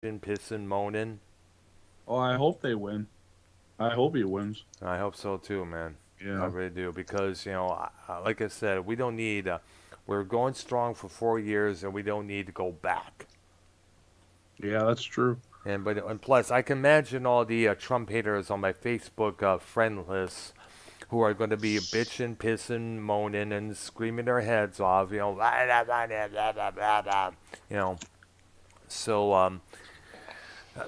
bitching, pissing, moaning. Oh, I hope they win. I hope he wins. I hope so too, man. I Yeah. really do because like I said, we don't need. We're going strong for 4 years, and we don't need to go back. Yeah, that's true. And plus, I can imagine all the Trump haters on my Facebook friend list who are going to be bitching, pissing, moaning, and screaming their heads off. Blah, blah, blah, blah, blah, blah, blah. You know. So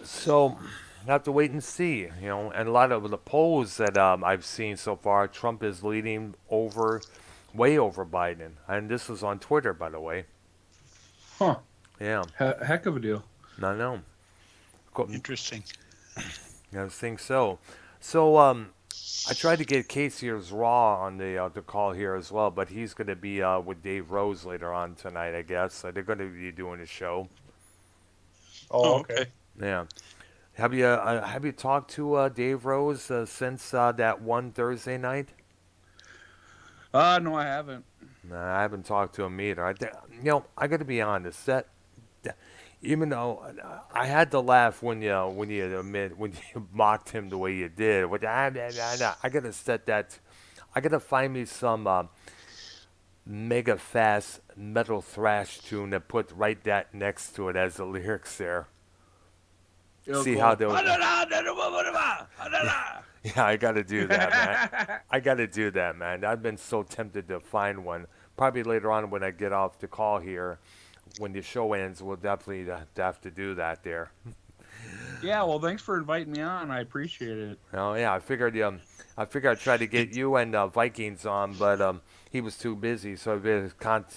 so I have to wait and see. And a lot of the polls that I've seen so far, Trump is leading way over Biden, and this was on Twitter, by the way. Huh. Yeah, Heck of a deal. I know. Interesting. I think so. So I tried to get Casey's Raw on the call here as well, but he's going to be with Dave Rose later on tonight, I guess. They're going to be doing a show. Oh, Oh, okay. okay. Yeah. Have you talked to Dave Rose since that one Thursday night? No, I haven't. Nah, I haven't talked to him either. I got to be honest. That even though I had to laugh when you mocked him the way you did. I gotta set that. I gotta find me some mega fast metal thrash tune to put right that next to it as the lyrics there. It'll See how go. they'll. Yeah, I gotta do that, man. I gotta do that, man. I've been so tempted to find one. Probably later on when I get off the call here, when the show ends, we'll definitely have to do that there. Yeah, well, thanks for inviting me on. I appreciate it. Oh yeah, I figured I'd try to get you and Vikings on, but he was too busy, so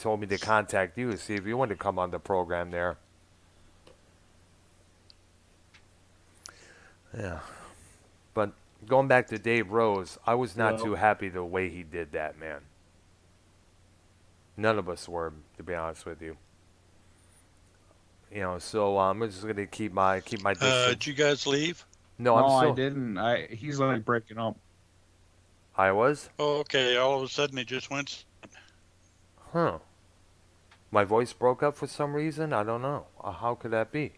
told me to contact you to see if you wanted to come on the program there. Yeah, but going back to Dave Rose, I was not too Well, happy the way he did that, man. None of us were, to be honest with you. So I'm just gonna keep my Did distance. you guys leave? No, I'm no, I still. didn't. He's like breaking up. I was. Oh, okay. All of a sudden, it just went. Huh. My voice broke up for some reason. I don't know. How could that be?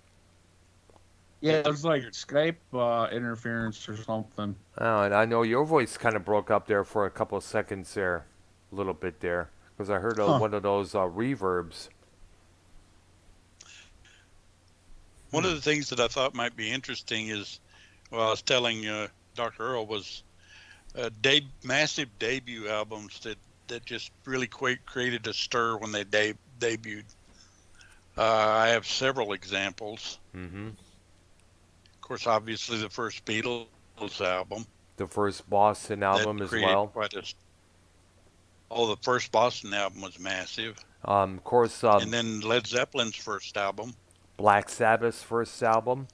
Yeah, it was like Skype interference or something. Oh, and I know your voice kind of broke up there for a couple of seconds there, a little bit there, because I heard Huh. one of those reverbs. One Hmm. of the things that I thought might be interesting is, well, I was telling Dr. Earl was massive debut albums that just really created a stir when they debuted. I have several examples. Mm-hmm. Of course, obviously the first Beatles album The first Boston that album as created well. quite a. Oh, the first Boston album was massive, Of course, and then Led Zeppelin's first album. Black Sabbath's first album.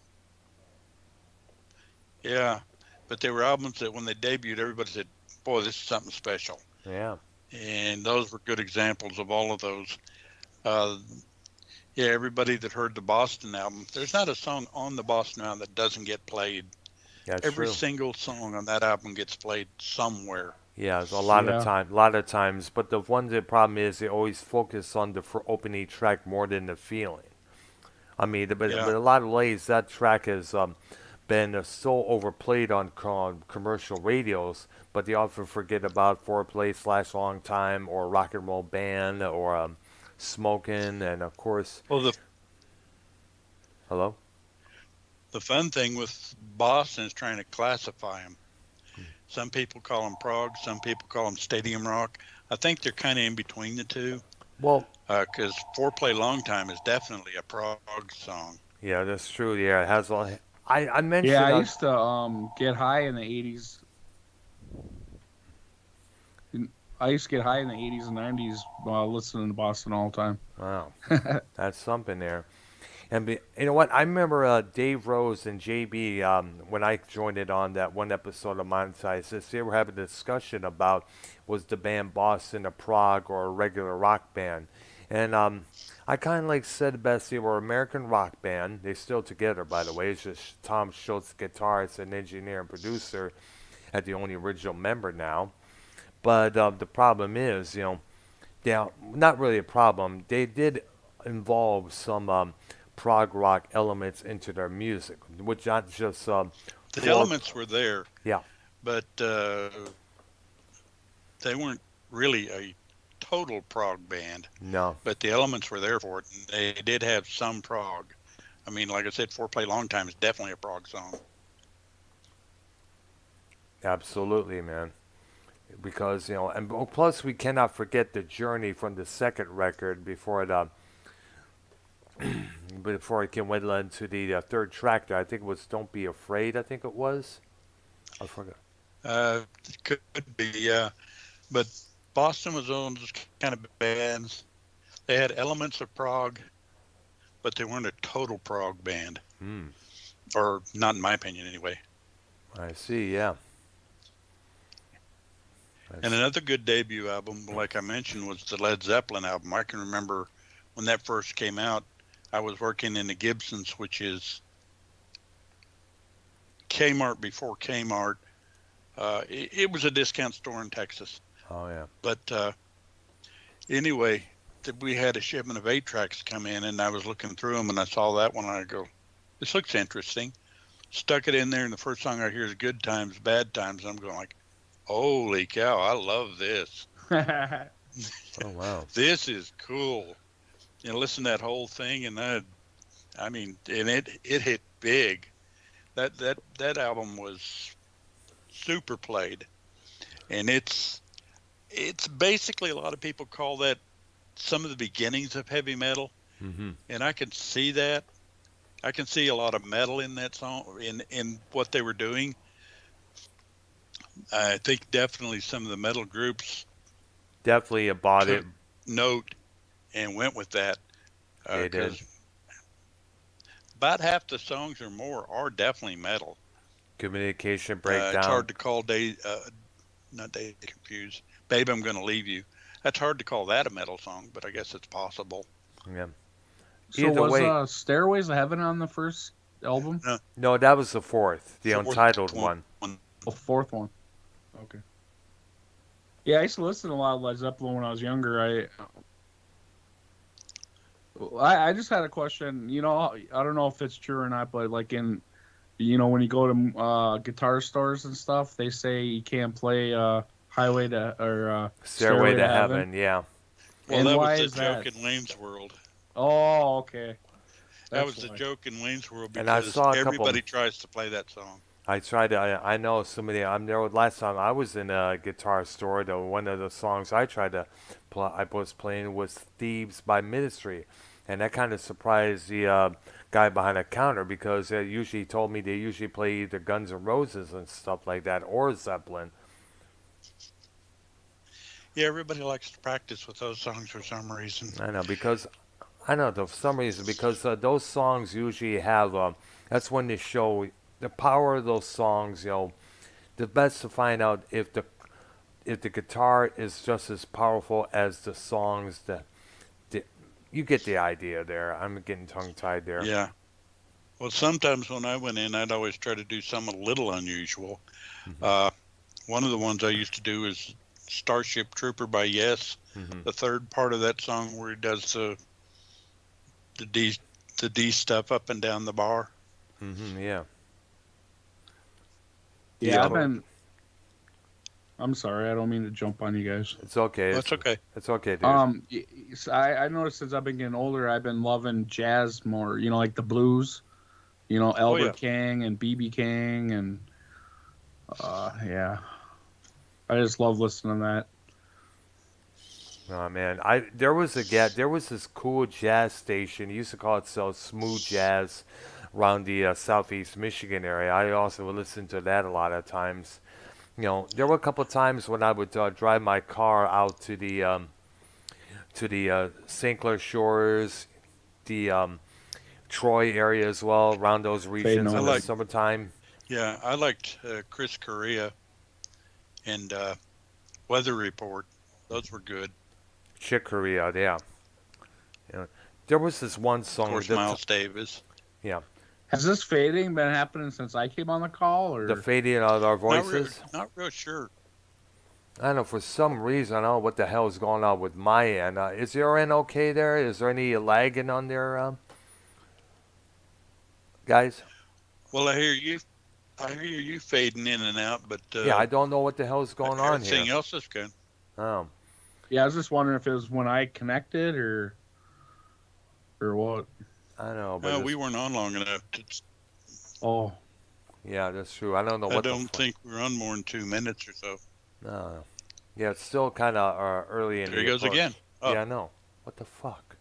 Yeah, but they were albums that when they debuted, everybody said, "Boy, this is something special." Yeah. And those were good examples of all of those. Uh, yeah, everybody that heard the Boston album, there's not a song on the Boston album that doesn't get played. That's Every true. single song on that album gets played somewhere. Yeah, it's Yeah. a lot of times. But the problem is they always focus on the opening track more than the feeling. I mean, but Yeah, a lot of ways that track has been so overplayed on commercial radios, but they often forget about Foreplay slash Long Time or Rock and Roll Band or Smoking, and of course, well, hello? the fun thing with Boston is trying to classify them. Some people call them prog, some people call them stadium rock. I think they're kind of in between the two, Well, because Foreplay Long Time is definitely a prog song. yeah, that's true. Yeah, it has all. I Yeah, mentioned I used to get high in the 80s. I used to get high in the 80s and 90s listening to Boston all the time. wow, that's something there. And you know what? I remember Dave Rose and JB when I joined it on that one episode of Monetize. They were having a discussion about was the band Boston a prog or a regular rock band, and I kind of like said best they were an American rock band. They're still together, by the way. It's just Tom Schultz, guitarist and engineer and producer, at the only original member now. But the problem is, yeah, not really a problem. They did involve some prog rock elements into their music, which not just The for elements were there, yeah, but they weren't really a total prog band. no, But the elements were there for it. And they did have some prog. I mean, like I said, Foreplay Long Time is definitely a prog song. absolutely, man. Because and plus we cannot forget the journey from the second record before it can went into the third track. There, I think it was "Don't Be Afraid." I think it was. I forgot. It could be, yeah. But Boston was on those kind of bands. They had elements of prog, but they weren't a total prog band, Hmm. or not in my opinion, anyway. I see. Yeah. And another good debut album, like I mentioned, was the Led Zeppelin album. I can remember when that first came out, I was working in the Gibsons, which is Kmart before Kmart. It was a discount store in Texas. Oh yeah. But anyway, we had a shipment of 8-tracks come in, and I was looking through them, and I saw that one, and I go, this looks interesting. Stuck it in there, and the first song I hear is Good Times, Bad Times. I'm going like, holy cow, I love this. Oh wow. This is cool. Listen to that whole thing, and I mean, and it hit big. That album was super played, and it's basically, a lot of people call that some of the beginnings of heavy metal, Mm-hmm. and I can see that. I can see a lot of metal in that song, in what they were doing. I think definitely some of the metal groups Definitely bought it. took note and went with that, They did. because about half the songs or more are definitely metal. Communication It's breakdown. hard to call not Day Confused. Babe, I'm Gonna Leave You. That's hard to call that a metal song, but I guess it's possible. Yeah. So Either was way, Stairways to Heaven on the first album? no, that was the fourth, the Fourth untitled one. The fourth one. Okay. Yeah, I used to listen to a lot of Led Zeppelin when I was younger. I just had a question. I don't know if it's true or not, but like when you go to guitar stores and stuff, they say you can't play Highway to or Stairway to Heaven. Yeah. Well, And that why was the is joke that? in Wayne's World. Oh, okay. That That's was the why. joke in Wayne's World, And I because saw a couple. everybody tries to play that song. I tried to. I know somebody. I'm there. Last time I was in a guitar store, one of the songs I tried to play, I was playing was "Thieves" by Ministry, and that kind of surprised the guy behind the counter because they usually told me they usually play either Guns N' Roses and stuff like that or Zeppelin. Yeah, everybody likes to practice with those songs for some reason. I know because I know for some reason because those songs usually have. That's when they show the power of those songs. The best to find out if the guitar is just as powerful as the songs that you get the idea there. I'm getting tongue tied there. Yeah. Well, sometimes when I went in, I'd always try to do something a little unusual. Mm-hmm. One of the ones I used to do is Starship Trooper by Yes. Mm-hmm. The third part of that song where he does the D stuff up and down the bar. Mm-hmm. Yeah. Yeah, Yeah. I'm sorry, I don't mean to jump on you guys. It's okay. That's okay. It's okay, dude. I noticed since I've been getting older, I've been loving jazz more. Like the blues. Albert yeah. King and BB King and yeah, I just love listening to that. Oh man, there was this cool jazz station. He used to call it Smooth Jazz around the southeast Michigan area. I also would listen to that a lot of times. There were a couple of times when I would drive my car out to the St. Clair Shores, the Troy area as well, around those regions in the summertime. Yeah, I liked Chris Correa and Weather Report. Those were good. Chick Corea, yeah. There was this one song. Of course, Miles Davis. Yeah. Has this fading been happening since I came on the call, or the fading of our voices? Not real sure. I don't know, for some reason, I don't know what the hell is going on with my end. Is your end okay there? Is there any lagging on there? guys? Well, I hear you. I hear you fading in and out, but Yeah, I don't know what the hell's going on everything here. else is good. Um, Yeah, I was just wondering if it was when I connected or what. I don't know, but No, it's we weren't on long enough. Oh, yeah, that's true. I don't know I what the don't fuck. think we're on more than 2 minutes or so. No. Yeah, it's still kind of early in There he the goes approach. again. Oh, Yeah, I know. What the fuck?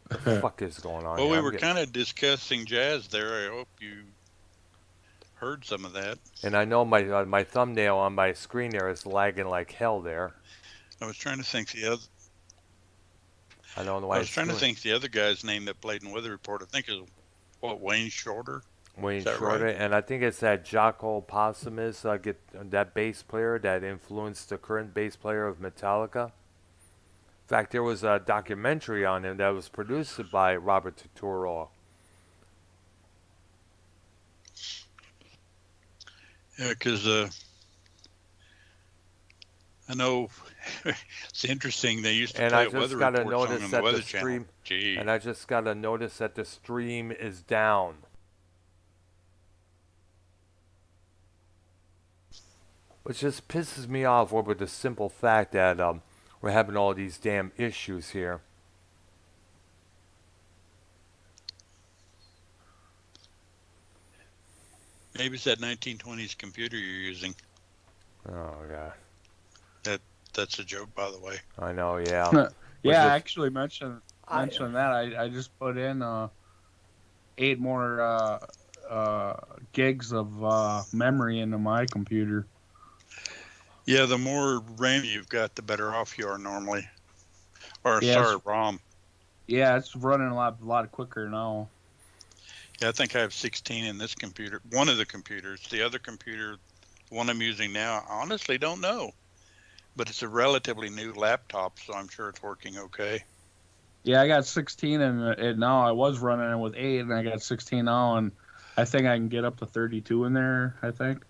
The fuck is going on well, here? we I'm were getting, kind of discussing jazz there. I hope you heard some of that. and I know my thumbnail on my screen there is lagging like hell there. I was trying to think the other. I don't know I why was it's trying to doing it. think the other guy's name that played in Weather Report. I think is what, Wayne Shorter. Is Wayne that right? Shorter, and I think it's that Jocko Possumus, get that bass player that influenced the current bass player of Metallica. In fact, there was a documentary on him that was produced by Robert Turturro. Yeah, because I know it's interesting. They used to And play I a just Weather got to Report song notice on the that the Weather Channel. stream, Gee, and I just got to notice that the stream is down. Which just pisses me off over the simple fact that we're having all these damn issues here. maybe it's that 1920s computer you're using. Oh god, That's a joke, by the way. I know. Yeah, was yeah. I just actually mentioned I that. I just put in 8 more gigs of memory into my computer. Yeah, the more RAM you've got, the better off you are normally. Or Yeah, sorry, ROM. it's running a lot quicker now. Yeah, I think I have 16 in this computer. One of the computers. The other computer, the one I'm using now, I honestly don't know. But it's a relatively new laptop, so I'm sure it's working okay. Yeah, I got 16 in it now. I was running it with 8, and I got 16 now, and I think I can get up to 32 in there. I think.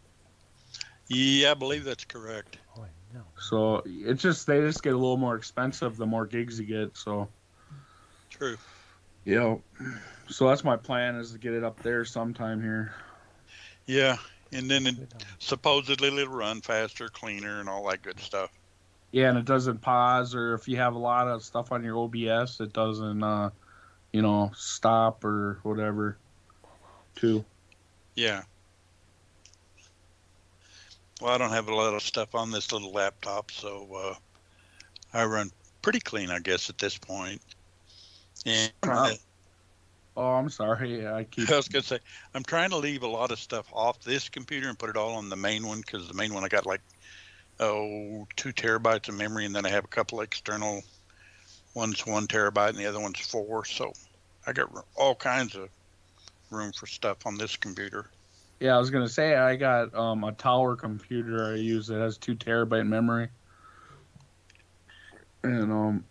Yeah, I believe that's correct. oh no. So it's just they just get a little more expensive the more gigs you get. So True. yeah. So that's my plan is to get it up there sometime here. Yeah, and then supposedly it'll run faster, cleaner, and all that good stuff. Yeah, and it doesn't pause, or if you have a lot of stuff on your OBS, it doesn't stop or whatever. Too. Yeah. Well, I don't have a lot of stuff on this little laptop, so I run pretty clean, I guess, at this point. And Oh, I'm sorry. I keep. I was gonna say, I'm trying to leave a lot of stuff off this computer and put it all on the main one, because the main one I got like 2 terabytes of memory, and then I have a couple external one's 1 terabyte and the other one's 4. So I got all kinds of room for stuff on this computer. Yeah, I was gonna say I got a tower computer I use that has 2 terabyte memory, and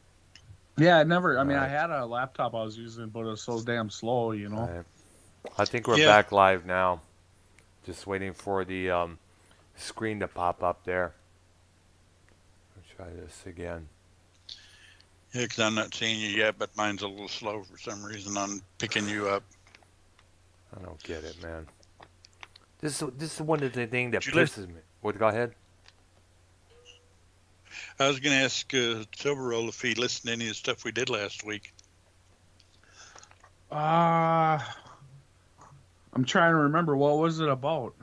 yeah, I never. I mean, I Right. had a laptop I was using, but it was so damn slow, Right. I think we're Yeah. back live now. Just waiting for the screen to pop up there. Let's try this again. Yeah, because I'm not seeing you yet, but mine's a little slow for some reason on picking you up. I don't get it, man. This is one of the things that Did you pisses me. What? Go ahead. I was going to ask Silver Roll if he listened to any of the stuff we did last week. I'm trying to remember what was it about.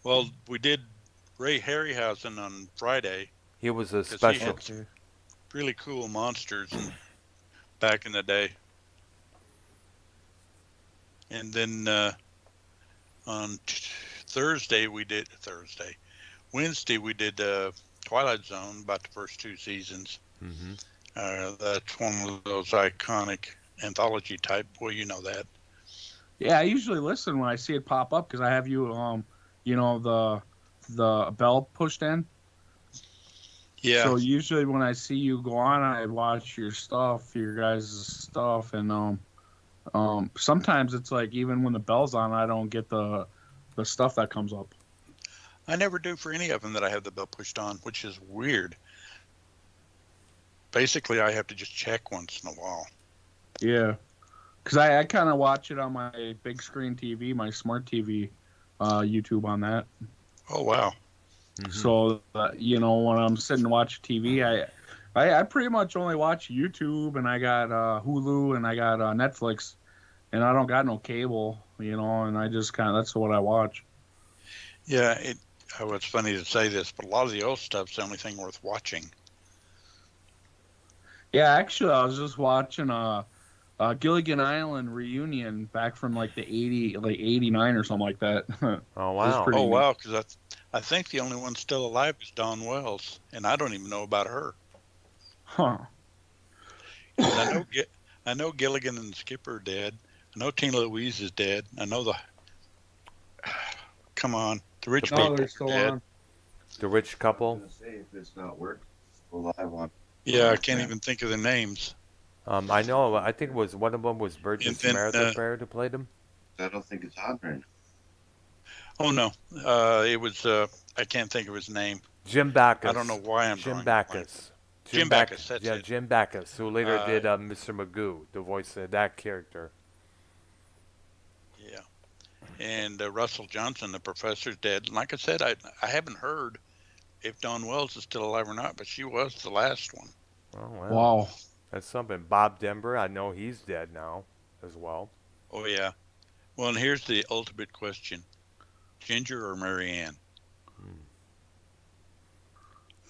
Well, we did Ray Harryhausen on Friday. He was a 'Cause he special. had really cool monsters back in the day. And then on Wednesday we did Twilight Zone, about the first 2 seasons. Mm-hmm. That's one of those iconic anthology type. Well, you know that. Yeah, I usually listen when I see it pop up because I have you, the bell pushed in. Yeah. So usually when I see you go on, I watch your guys' stuff, and sometimes it's like even when the bell's on, I don't get the stuff that comes up. I never do for any of them that I have the bell pushed on, which is weird. Basically, I have to just check once in a while. Yeah, Because I kind of watch it on my big screen TV, my smart TV, YouTube on that. Oh wow. So when I'm sitting and watching TV, I pretty much only watch YouTube, and I got Hulu, and I got Netflix, and I don't got no cable, and I just that's what I watch. Yeah, it's funny to say this, but a lot of the old stuff's the only thing worth watching. Yeah, actually, I was just watching Gilligan Island reunion back from like the 89 or something like that. Oh wow. Oh wow, because I think the only one still alive is Dawn Wells, and I don't even know about her. Huh. I know Gilligan and Skipper are dead. I know Tina Louise is dead. I know come on, the rich people they're still dead. on. The rich couple. I was gonna say, if it's not working, well, I want. Yeah, I can't even think of their names. I know. I think it was one of them was Burgess And then, Meredith who played him. I don't think it's on right now. Oh no, it was I can't think of his name. Jim Backus. I don't know why I'm Jim drawing a blank. Backus. Jim Backus, that's it. Jim Backus, who later did Mr. Magoo, the voice of that character. Yeah, and Russell Johnson, the professor's dead. And like I said, I haven't heard if Dawn Wells is still alive or not, but she was the last one. Oh wow. Wow. That's something. Bob Denver, I know he's dead now as well. Oh yeah. Well, and here's the ultimate question: Ginger or Mary Ann?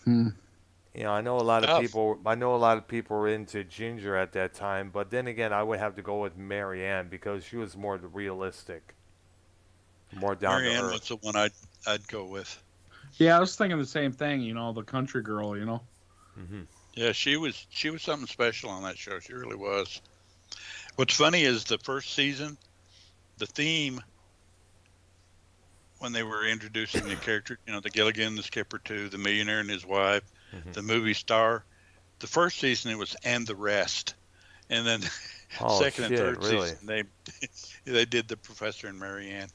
You know, I know a lot of Tough. people. I know a lot of people were into Ginger at that time, but then again, I would have to go with Mary Ann because she was more realistic, more down Mary to Ann earth. was the one I'd go with. Yeah, I was thinking the same thing. The country girl. Mm-hmm. Yeah, she was something special on that show. She really was. What's funny is the first season, the theme when they were introducing the character, the Gilligan, the Skipper too, the millionaire and his wife, the movie star. The first season it was "And the Rest," and then second and third season they did the Professor and Mary Ann.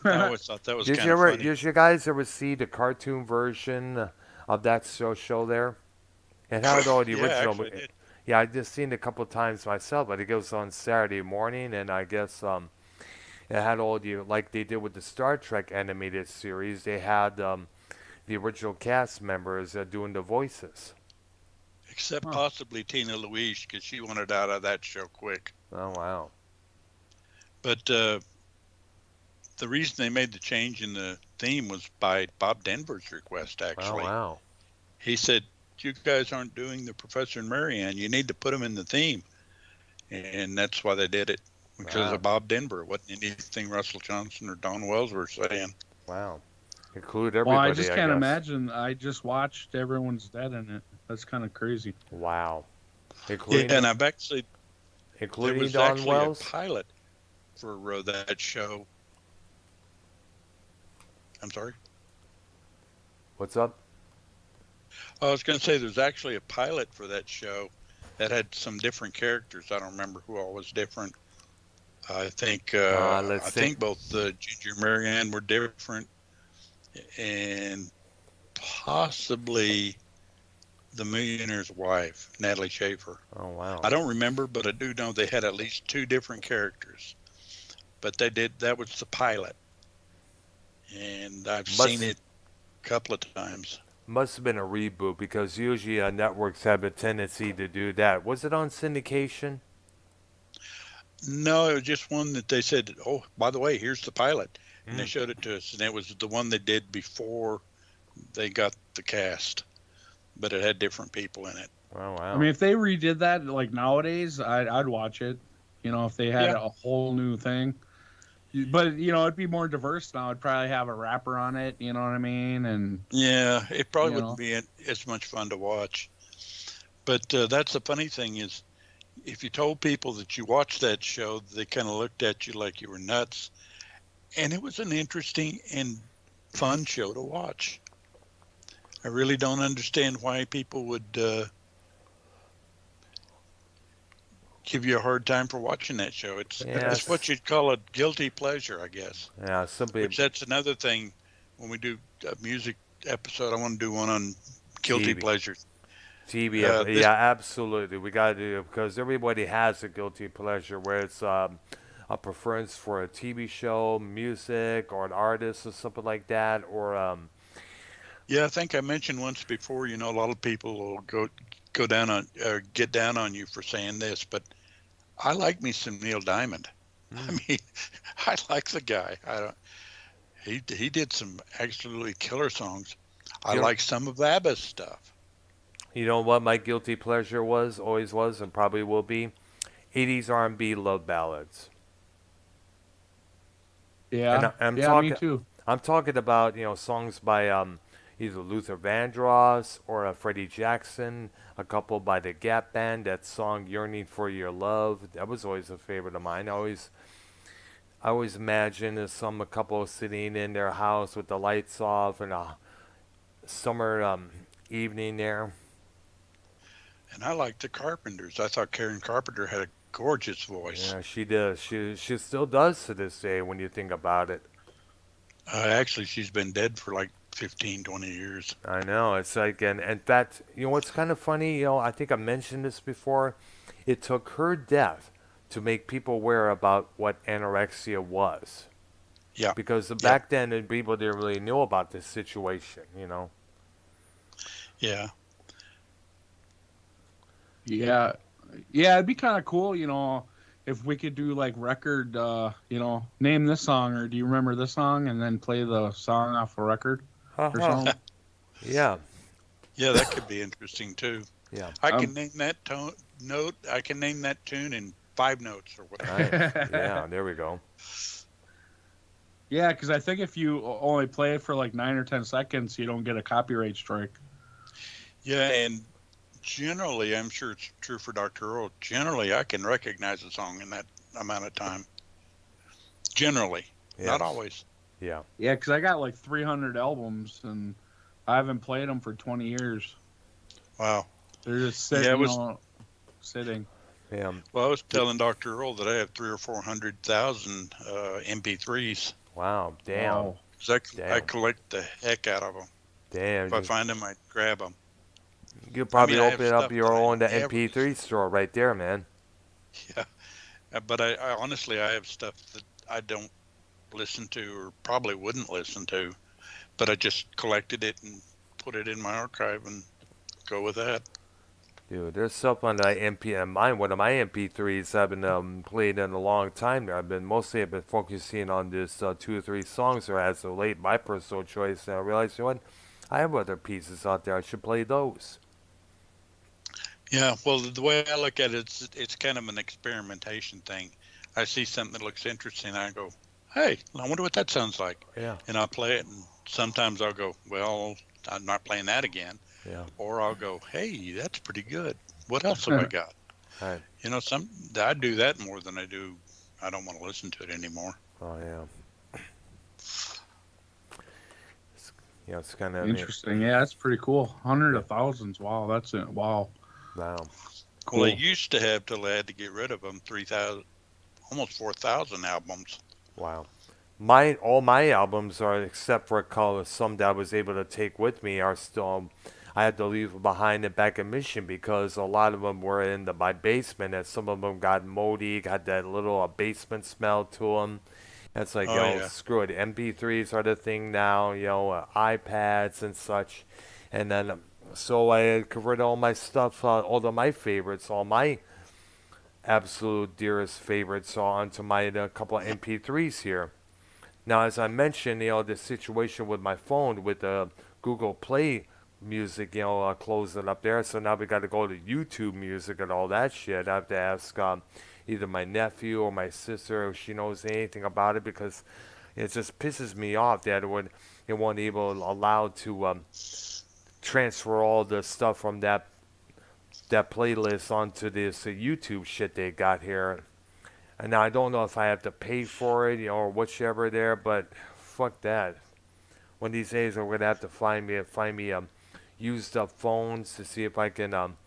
I always thought that was kind of funny. Did you guys ever see the cartoon version of that show there? It had all the Yeah, original. actually I did. Yeah, I just seen it a couple of times myself, but it goes on Saturday morning, and I guess it had all the like they did with the Star Trek animated series. They had the original cast members doing the voices. Except possibly Tina Louise, because she wanted out of that show quick. Oh wow! But the reason they made the change in the theme was by Bob Denver's request. Actually, Oh wow! he said, "You guys aren't doing the Professor and Mary Ann. You need to put them in the theme," and that's why they did it because Wow. of Bob Denver. It wasn't anything Russell Johnson or Dawn Wells were saying. Wow! Include everybody. Well, I just can't guess. imagine. I just watched Everyone's Dead in it. That's kind of crazy. Wow! Yeah, Including and I've actually there including was Dawn actually Wells. a pilot for that show. I'm sorry. What's up? I was going to say there's actually a pilot for that show that had some different characters. I don't remember who all was different. I think let's I see. think both Ginger and Mary Ann were different, and possibly the millionaire's wife, Natalie Schaefer. Oh wow! I don't remember, but I do know they had at least two different characters. But that was the pilot, and I've seen it a couple of times. Must have been a reboot because usually networks have a tendency to do that. Was it on syndication? No, it was just one that they said, "Oh, by the way, here's the pilot," and they showed it to us, and it was the one they did before they got the cast, but it had different people in it. Oh wow! I mean, if they redid that like nowadays, I'd watch it. If they had Yeah. a whole new thing. But it'd be more diverse now. It'd probably have a rapper on it. You know what I mean? And Yeah, it probably You wouldn't be as much fun to watch. But that's the funny thing is, if you told people that you watched that show, they kind of looked at you like you were nuts. And it was an interesting and fun show to watch. I really don't understand why people would give you a hard time for watching that show. It's what you'd call a guilty pleasure, I guess. Yeah, somebody. Which that's another thing when we do a music episode. I want to do one on guilty TV. pleasures. TV, This yeah, absolutely. We got to do it because everybody has a guilty pleasure where it's a preference for a TV show, music, or an artist or something like that, or Yeah, I think I mentioned once before. A lot of people will go down on or get down on you for saying this, but I like me some Neil Diamond. I mm, mean, I like the guy. I don't. He did some absolutely killer songs. I you know, like some of ABBA's stuff. you know what my guilty pleasure was, always was, and probably will be 80s R&B love ballads. And Yeah, I'm yeah, me talking, too. I'm talking about songs by either Luther Vandross or Freddie Jackson, a couple by the Gap Band. That song "Yearning for Your Love" that was always a favorite of mine. I always imagine a couple sitting in their house with the lights off and a summer evening there. And I like the Carpenters. I thought Karen Carpenter had a gorgeous voice. Yeah, she does. She still does to this day when you think about it. Actually, she's been dead for like 15, 20 years. I know. It's like, and that, what's kind of funny, I think I mentioned this before. It took her death to make people aware about what anorexia was. Yeah, Because yeah, back then, people didn't really know about this situation. yeah. Yeah, yeah, it'd be kind of cool, if we could do like record, name this song or do you remember this song, and then play the song off a record or Haha. something. Yeah, Yeah, that could be interesting too. yeah. I can Um, name that tone note. I can name that tune in 5 notes or whatever. Nice. Yeah, there we go. yeah, because I think if you only play it for like 9 or 10 seconds, you don't get a copyright strike. Yeah, and generally, I'm sure it's true for Dr. Earl. Generally, I can recognize a song in that amount of time. Generally, not Yes. always. Yeah. Yeah, because I got like 300 albums and I haven't played them for 20 years. Wow. They're just Yeah, sitting, it was. sitting. Yeah. Well, I was telling Dr. Earl that I have 300,000 or 400,000 MP3s. Wow. Damn. Wow. 'Cause I Damn. collect the heck out of them. Damn. If I find them, I grab them. You I probably mean, I have open up stuff your that I own never MP3 listen. store right there, man. Yeah, but I honestly, I have stuff that I don't listen to or probably wouldn't listen to, but I just collected it and put it in my archive and go with that. Dude, there's stuff on the MP and mine. One of my MP3s I've been playing in a long time there. I've been focusing on this 2 or 3 songs there as of late, my personal choice. And I realized, you know what? I have other pieces out there. I should play those. Yeah, well, the way I look at it, it's kind of an experimentation thing. I see something that looks interesting, I go, "Hey, I wonder what that sounds like," Yeah, and I play it, and sometimes I'll go, "Well, I'm not playing that again," yeah. or I'll go, "Hey, that's pretty good. What else have I got?" All right. Some I do that more than I do. I don't want to listen to it anymore. Oh yeah. It's, it's kind of Interesting. Yeah, that's pretty cool. Hundred of thousands. Wow, that's it. Wow. wow. Well, they Cool. used to have till they had to get rid of them 3,000, almost 4,000 albums. Wow. All my albums are, except for some that I was able to take with me, are still. I had to leave behind and back in Mission because a lot of them were in my basement, and some of them got moldy, got that little basement smell to them. It's like, Oh yeah, screw it. MP3s are the thing now, iPads and such. And then, so I converted all my stuff, all of my favorites, all my absolute dearest favorites onto my couple of MP3s here. Now, as I mentioned, the situation with my phone with the Google Play music, closing up there. So now we got to go to YouTube music and all that shit. I have to ask either my nephew or my sister if she knows anything about it because it just pisses me off that it won't even allow to transfer all the stuff from that playlist onto this YouTube shit they got here. And now I don't know if I have to pay for it, or whichever there, but fuck that. One of these days I'm gonna have to find me used up phones to see if I can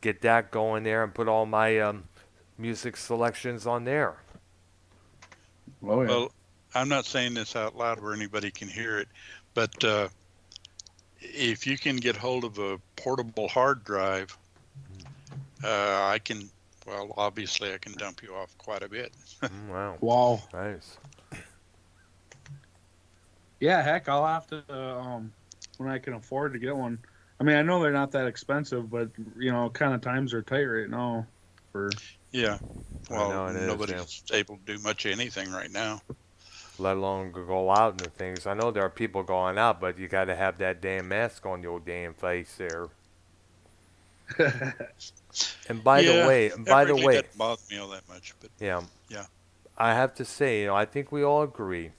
get that going there and put all my music selections on there. Oh yeah. well, I'm not saying this out loud where anybody can hear it, but if you can get hold of a portable hard drive, I can. Well, obviously, I can dump you off quite a bit. Wow. Wow. Nice. Yeah, heck, I'll have to when I can afford to get one. I mean, I know they're not that expensive, but kind of times are tight right now. For Yeah. I Well, know it is, yeah. nobody's able to do much of anything right now. Let alone go out and things. I know there are people going out, but you got to have that damn mask on your damn face there. And Yeah, that by the really way, doesn't bother me all that much. But yeah, yeah, I have to say, I think we all agree.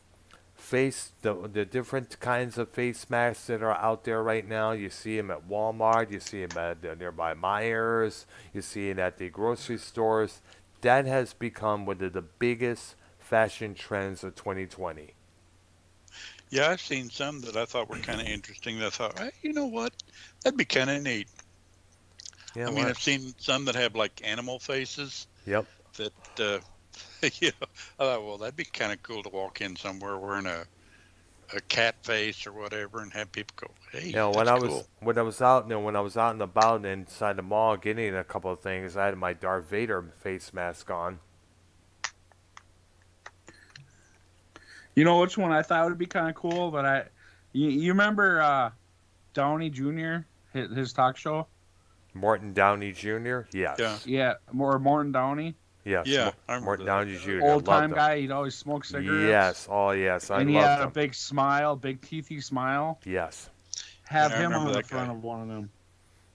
The different kinds of face masks that are out there right now. You see them at Walmart. You see them at nearby Myers. You see it at the grocery stores. That has become one of the biggest fashion trends of 2020. yeah, I've seen some that I thought were kind of interesting. That I thought, hey, you know what, that'd be kind of neat. Yeah, I mean, what? I've seen some that have like animal faces Yep. that, I thought, well, that'd be kind of cool to walk in somewhere wearing a cat face or whatever and have people go, hey, When that's I was cool. when I was out, when I was out and about inside the mall getting a couple of things, I had my Darth Vader face mask on. you know which one I thought would be kind of cool, but you remember Downey Jr. his talk show? Morton Downey Jr. Yes. Yeah. Yeah, Morton Downey, Yes. Yeah, I remember Morton that. Downey Jr. old time Loved him. guy. He'd always smoke cigarettes. Yes. Oh, yes. I And he loved had a him. big smile, big teethy smile. Yes. Have Yeah, I him remember on the that front guy. of one of them.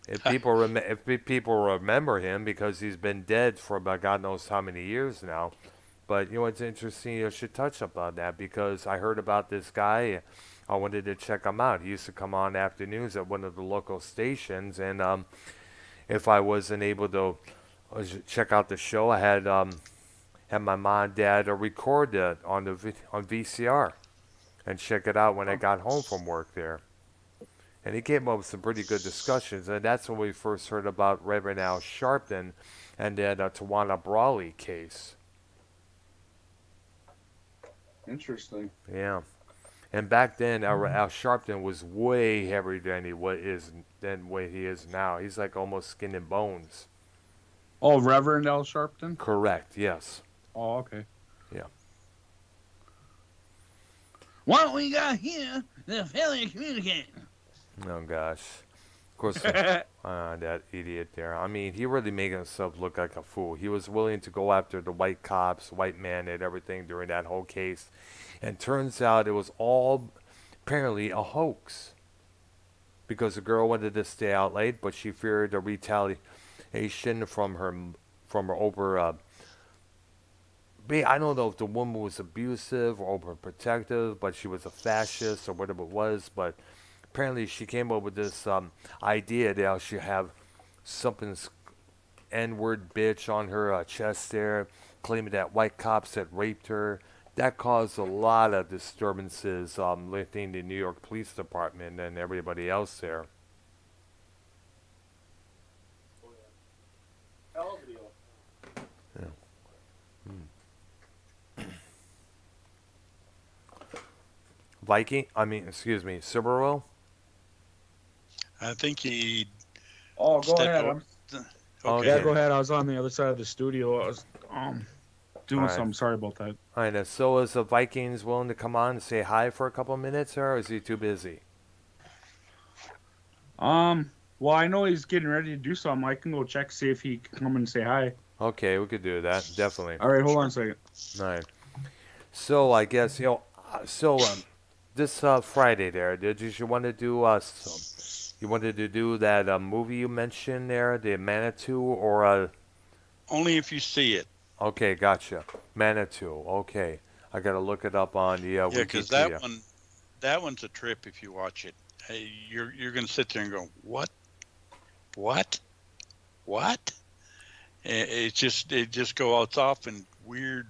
If people remember him because he's been dead for about God knows how many years now. But it's interesting. You should touch upon that because I heard about this guy. I wanted to check him out. He used to come on afternoons at one of the local stations, and if I wasn't able to check out the show, I had my mom and dad record it on on VCR and check it out when I got home from work there. And he came up with some pretty good discussions, and that's when we first heard about Reverend Al Sharpton and that Tawana Brawley case. Interesting. Yeah. And back then, Al Sharpton was way heavier than what he is now. He's like almost skin and bones. Oh, Reverend Al Sharpton? Correct. Yes. Oh, okay. Yeah. What we got here, the failure to communicate. Oh gosh. Of course, that idiot there. I mean, he really made himself look like a fool. He was willing to go after the white cops, white man, and everything during that whole case. And turns out it was all apparently a hoax. Because the girl wanted to stay out late, but she feared a retaliation from her over. I don't know if the woman was abusive or overprotective, but she was a fascist or whatever it was. But apparently, she came up with this idea that she have something N-word bitch on her chest there, claiming that white cops had raped her. That caused a lot of disturbances within the New York Police Department and everybody else there. Yeah. Excuse me, Silverwell? I think he Oh, go stepped ahead. over. Okay. Yeah, go ahead. I was on the other side of the studio. I was doing Alright. something. Sorry about that. All right, so is the Vikings willing to come on and say hi for a couple of minutes, or is he too busy? Well, I know he's getting ready to do something. I can go check, see if he can come and say hi. Okay, we could do that, definitely. All right, hold on a second. All right. So I guess this Friday there, did you want to do you wanted to do that movie you mentioned there, the Manitou, or Only if you see it. okay, gotcha, Manitou. Okay, I gotta look it up on the Yeah, because Wikipedia. that one's a trip if you watch it. Hey, you're gonna sit there and go, what? It just goes off in weird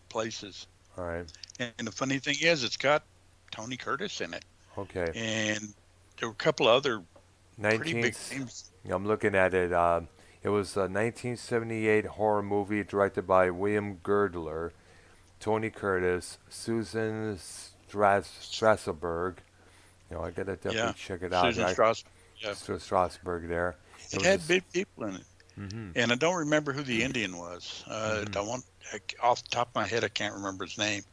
places. All right. And the funny thing is, it's got Tony Curtis in it, Okay. and there were a couple of other pretty 19. big names. I'm looking at it. It was a 1978 horror movie directed by William Girdler, Tony Curtis, Susan Strasberg, I gotta definitely Yeah, check it out. Susan I Strauss. Yeah, Strasberg there. It it was had just. big people in it, Mm-hmm. and I don't remember who the Indian was. Mm-hmm. Off the top of my head, I can't remember his name.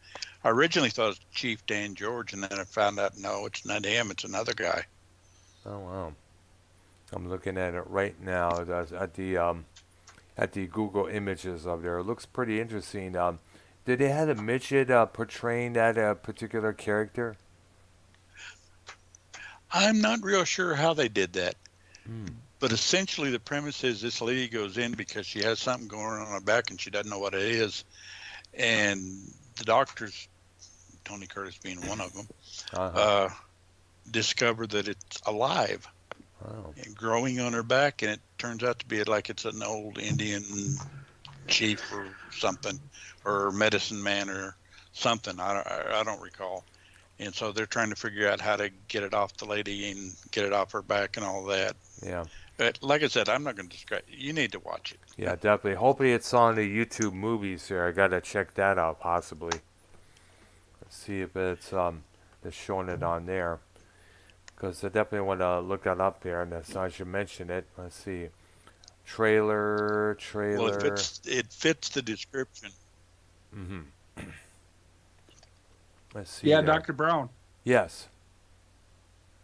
I originally thought it was Chief Dan George, and then I found out no, it's not him. It's another guy. Oh wow. I'm looking at it right now at the Google images of there. It looks pretty interesting. Did they have a midget portraying that particular character? I'm not real sure how they did that, Hmm. but essentially the premise is this lady goes in because she has something going on her back and she doesn't know what it is, and the doctors, Tony Curtis being one of them, Uh-huh. uh, discover that it's alive Oh. and growing on her back, and it turns out to be like it's an old Indian chief or something, or medicine man or something. I don't recall. And so they're trying to figure out how to get it off the lady and get it off her back and all that. Yeah. But like I said, I'm not going to describe. You need to watch it. Yeah, definitely. Hopefully it's on the YouTube movies here. I gotta check that out possibly. Let's see if it's showing it on there. Because I definitely want to look that up here, and as you mentioned it, let's see. Trailer, Well, trailer. it fits the description. Mm-hmm. Let's see Yeah, there. Dr. Brown. Yes.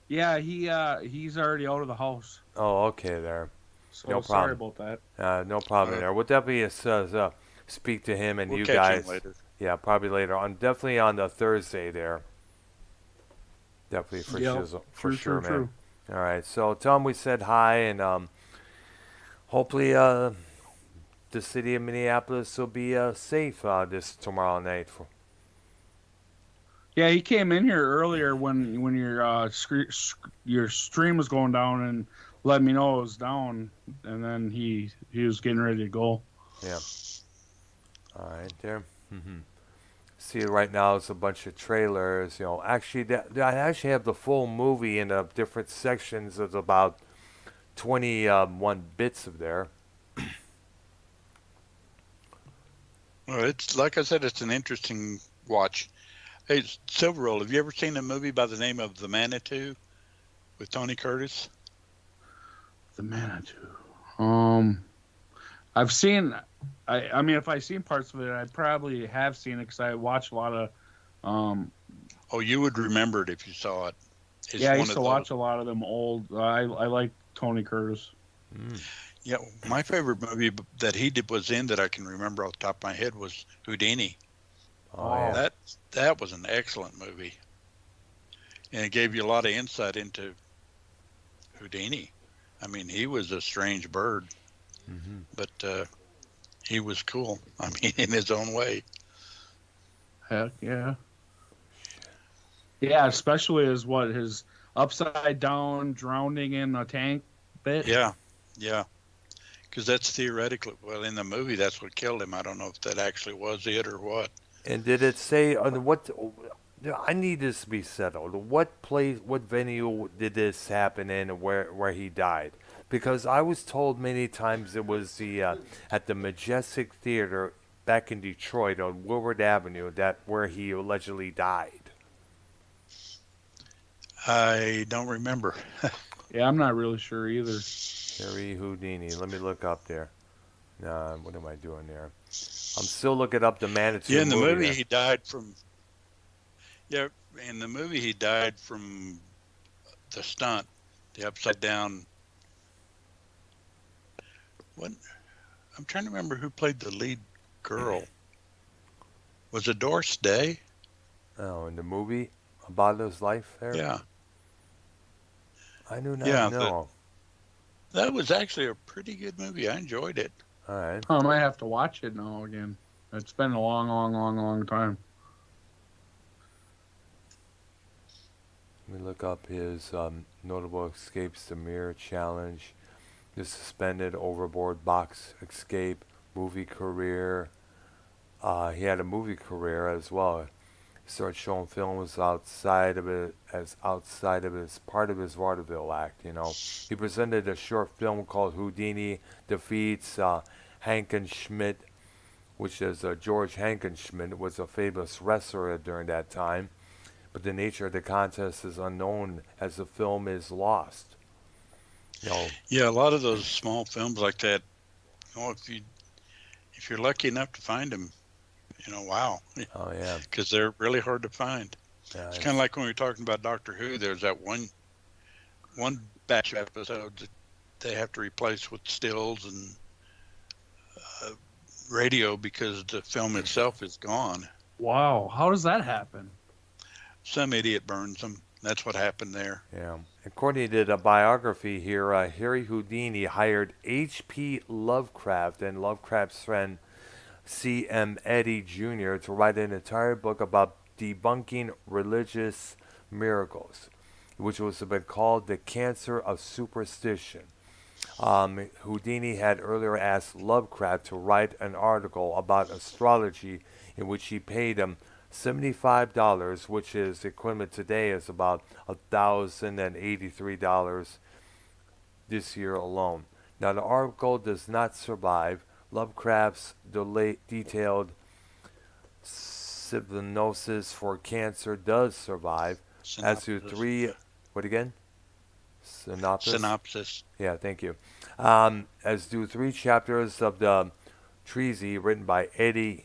Yeah, he's already out of the house. Oh, okay there. So No sorry problem. about that. No problem Uh, there. We'll definitely speak to him and we'll you catch him guys. later. Yeah, probably later on. Definitely on the Thursday there. Definitely for Yep. shizzle, for True, sure, true, man. true. All right. So tell him we said hi, and hopefully the city of Minneapolis will be safe this tomorrow night. Yeah, he came in here earlier when your stream was going down and let me know it was down, and then he was getting ready to go. Yeah. All right, there. Mm-hmm. See, right now it's a bunch of trailers. Actually, I actually have the full movie in different sections. It's about 21 bits of there. Well, it's like I said, it's an interesting watch. Hey, Silverroll, have you ever seen a movie by the name of The Manitou with Tony Curtis? The Manitou. I've seen. I mean, if I've seen parts of it, I probably have seen it because I watch a lot of. Oh, you would remember it if you saw it. It's Yeah, I one used of to those. watch a lot of them old. I like Tony Curtis. Mm. Yeah, my favorite movie that he did was in that I can remember off the top of my head was Houdini. Oh, yeah. That was an excellent movie, and it gave you a lot of insight into Houdini. I mean, he was a strange bird, Mm-hmm. but he was cool. I mean, in his own way. Heck yeah. Yeah, especially as what his upside down drowning in a tank bit. Yeah, yeah. Because that's theoretically, well, in the movie, that's what killed him. I don't know if that actually was it or what. And did it say on what? I need this to be settled. What place, what venue did this happen in, and where he died? Because I was told many times it was the at the Majestic Theater back in Detroit on Woodward Avenue, that where he allegedly died. I don't remember. Yeah, I'm not really sure either. Harry Houdini. Let me look up there. What am I doing there? I'm still looking up the Manitou Yeah, in the movie, there. he died from. Yeah, in the movie, he died from the stunt, the upside down. What? I'm trying to remember who played the lead girl. Was it Doris Day? Oh, in the movie about his life there? Yeah. I do not Yeah, know. That was actually a pretty good movie. I enjoyed it. All right. I might have to watch it now again. It's been a long time. Let me look up his notable escapes, the mirror challenge, the suspended overboard box escape, movie career. He had a movie career as well. He started showing films outside of it as outside of his part of his vaudeville act. He presented a short film called Houdini defeats Hankenschmidt, which is George Hankenschmidt was a famous wrestler during that time. but the nature of the contest is unknown as the film is lost. You know, Yeah, a lot of those small films like that. If you're lucky enough to find them, wow, oh yeah, because they're really hard to find. yeah, It's kind of like when we were talking about Doctor Who. There's that one batch of episodes that they have to replace with stills and uh, radio because the film itself is gone. Wow, how does that happen? Some idiot burns them. That's what happened there. yeah. According to the biography here, Harry Houdini hired H.P. Lovecraft and Lovecraft's friend C.M. Eddy Jr. to write an entire book about debunking religious miracles, which was been called the cancer of superstition. Houdini had earlier asked Lovecraft to write an article about astrology in which he paid him $75, which is equivalent today is about $1,083 this year alone. Now, the article does not survive. Lovecraft's detailed synopsis for cancer does survive, as do three. What again? Synopsis. Yeah, thank you. As do three chapters of the treatise written by Eddie.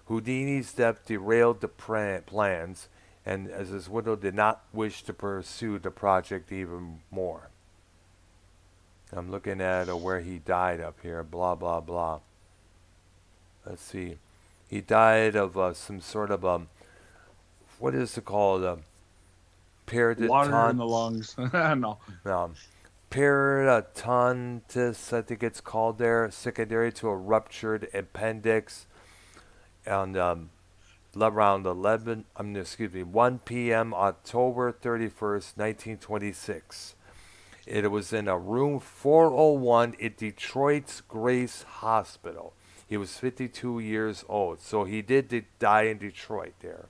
Houdini's death derailed the plans, and as his widow did not wish to pursue the project even more. I'm looking at where he died up here. Blah blah blah. Let's see. He died of some sort of what is it called? Water in the lungs. No. Peritonitis, I think it's called there, secondary to a ruptured appendix, and around 1 p.m. October 31st, 1926. It was in a room 401 at Detroit's Grace Hospital. He was 52 years old, so he did die in Detroit there.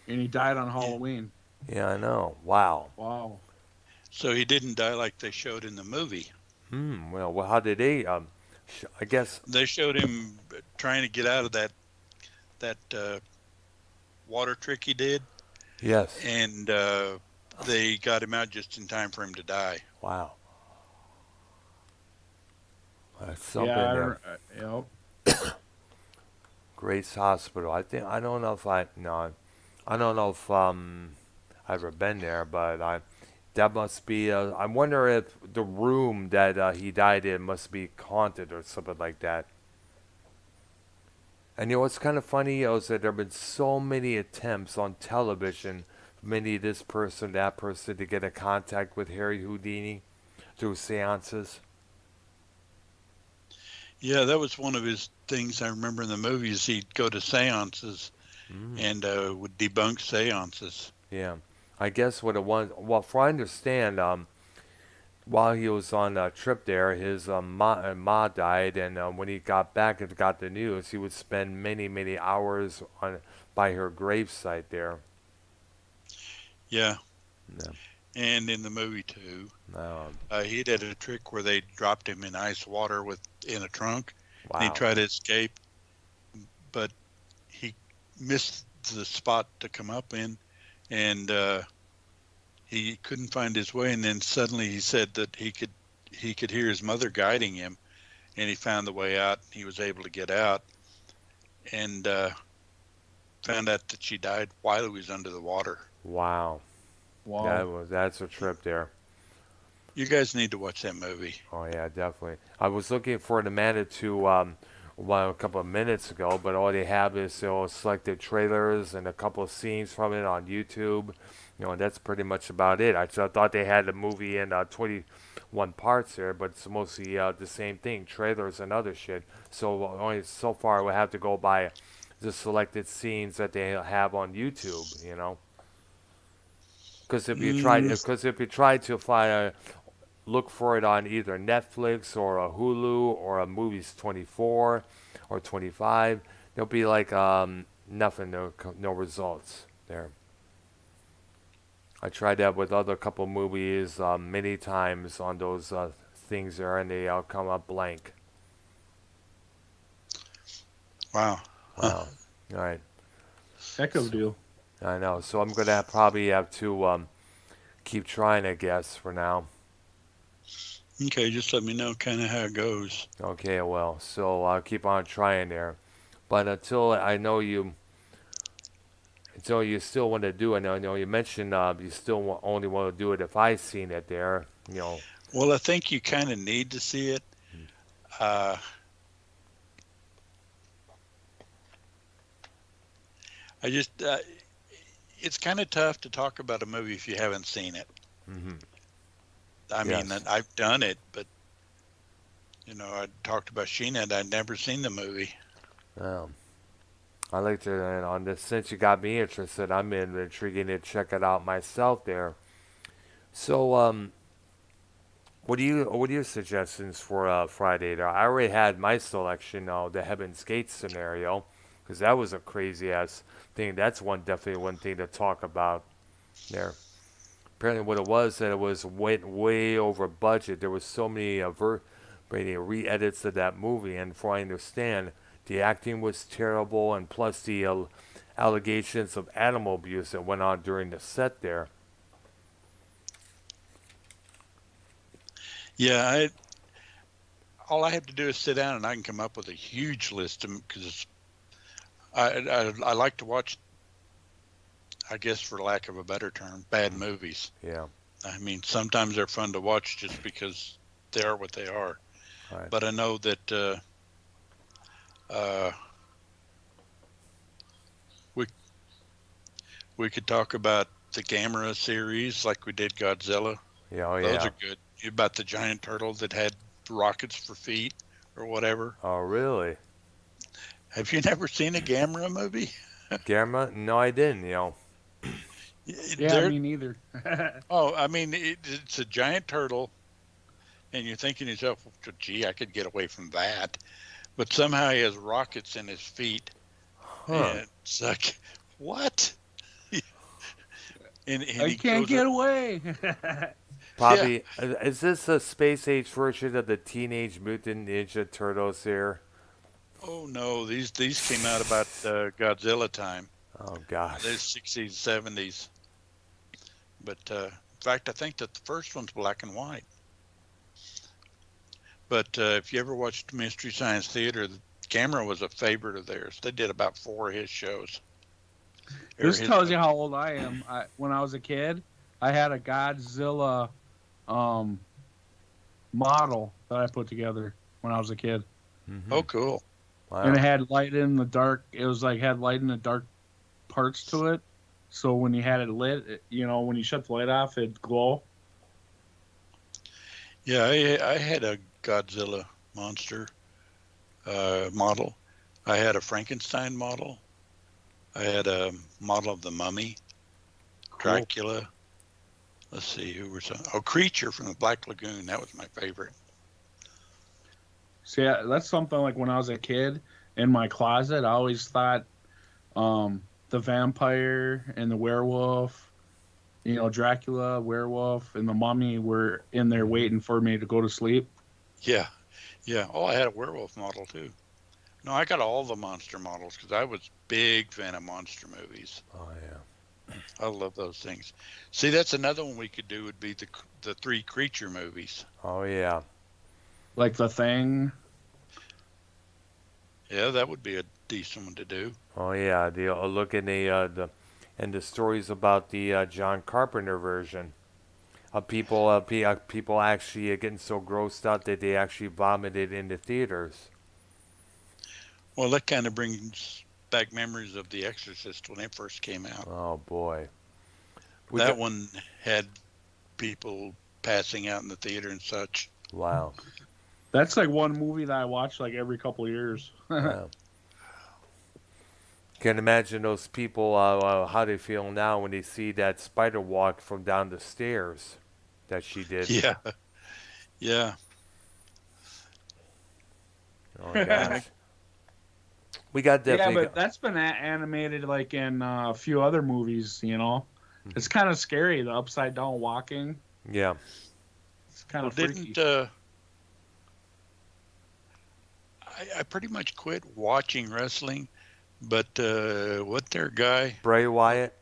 And he died on Halloween. Yeah, I know. Wow. Wow. So he didn't die like they showed in the movie. Well, how did they? I guess they showed him trying to get out of that water trick he did. Yes. And they got him out just in time for him to die. Wow. That's something Yeah. there. Grace Hospital. I don't know if I've ever been there, but that must be. I wonder if the room that he died in must be haunted or something like that. And what's kind of funny is that there have been so many attempts on television, many this person, that person, to get in contact with Harry Houdini through seances. Yeah, that was one of his things I remember in the movies. He'd go to seances and would debunk seances. Yeah. I guess what it was, well, for I understand, while he was on a trip there, his ma died, and when he got back and got the news, he would spend many, many hours by her gravesite there. Yeah. Yeah. And in the movie too, Um, he did a trick where they dropped him in ice water in a trunk. wow. And he tried to escape, but he missed the spot to come up in, and he couldn't find his way. And then suddenly he said that he could hear his mother guiding him, and he found the way out. He was able to get out, and found out that she died while he was under the water. Wow. Wow. That's a trip there. You guys need to watch that movie. Oh yeah, definitely. I was looking for the Manitou a couple of minutes ago, but all they have is selected trailers and a couple of scenes from it on YouTube. And that's pretty much about it. I thought they had the movie in 21 parts there, but it's mostly the same thing, trailers and other shit. So only so far we have to go by the selected scenes that they have on YouTube. Because if you try to look for it on either Netflix or a Hulu or a Movies 24 or 25, there'll be like nothing, no results there. I tried that with other couple movies many times on those things there, and they all come up blank. Wow. Wow. All right. Heck of a deal. I know. So I'm gonna probably have to keep trying, I guess, for now. Okay, just let me know kind of how it goes. Okay, well, so I'll keep on trying there. But until I know you, until you still want to do it, I know you mentioned you still only want to do it if I seen it there. You know. Well, I think you kind of need to see it. Uh, I just, it's kind of tough to talk about a movie if you haven't seen it. Mm-hmm. I mean, Yes. I've done it, but I talked about Sheena. I'd never seen the movie. Um, I like to, on this, since you got me interested, I'm intriguing to check it out myself there. So, what are your suggestions for Friday? There, I already had my selection, the Heaven's Gate scenario, because that was a crazy ass thing. That's definitely one thing to talk about there. Apparently, what it was that it was way over budget. There was so many re-edits of that movie, and for I understand, the acting was terrible, and plus the allegations of animal abuse that went on during the set there. Yeah, all I have to do is sit down and I can come up with a huge list of because I like to watch, I guess for lack of a better term, bad Mm, movies. yeah, I mean, sometimes they're fun to watch just because they are what they are. right. But I know that uh, we we could talk about the Gamera series like we did Godzilla. Yeah, oh Those yeah. are good. About the giant turtle that had rockets for feet or whatever. Oh really? Have you never seen a Gamera movie? Gamma? No, I didn't. Yeah, They're me neither. Oh, I mean, it's a giant turtle, and you're thinking to yourself, "Well, gee, I could get away from that." But somehow he has rockets in his feet, Huh? and it's like, what? And I he can't goes, get away. yeah. Probably. Is this a space age version of the Teenage Mutant Ninja Turtles here? Oh no, these came out about Godzilla time, Oh the gosh. 60s, 70s. But in fact, I think that the first one's black and white. But if you ever watched Mystery Science Theater, the camera was a favorite of theirs. They did about four of his shows or This his tells you how movies. old I am. When I was a kid, I had a Godzilla um, model that I put together when I was a kid, Mm-hmm. Oh, cool. and it Wow. had light in the dark. It was like had light in the dark parts to it. So when you had it lit, when you shut the light off, it'd glow. Yeah, I had a Godzilla monster model. I had a Frankenstein model. I had a model of the Mummy, Cool. Dracula. Let's see who was Creature from the Black Lagoon. That was my favorite. So yeah, that's something like when I was a kid in my closet, I always thought the vampire and the werewolf, Dracula, werewolf, and the mummy were in there Mm-hmm. waiting for me to go to sleep. Yeah, yeah. Oh, I had a werewolf model too. No, I got all the monster models because I was big fan of monster movies. Oh yeah. I love those things. See, that's another one we could do would be the three creature movies. Oh yeah. Like the thing. Yeah, that would be a decent one to do. Oh yeah. The look in the stories about the John Carpenter version. People actually getting so grossed out that they actually vomited in the theaters. Well, that kind of brings back memories of The Exorcist when it first came out. Oh boy. We That got one had people passing out in the theater and such. wow. That's like one movie that I watch like every couple of years. Wow. Can imagine those people how they feel now when they see that spider walk from down the stairs that she did. Yeah, yeah. Oh Yeah, gosh. We got definitely but that's been animated like in a few other movies. It's Mhm. kind of scary. The upside down walking. Yeah. It's kind Well, of freaky. didn't I pretty much quit watching wrestling, but what their guy, Bray Wyatt.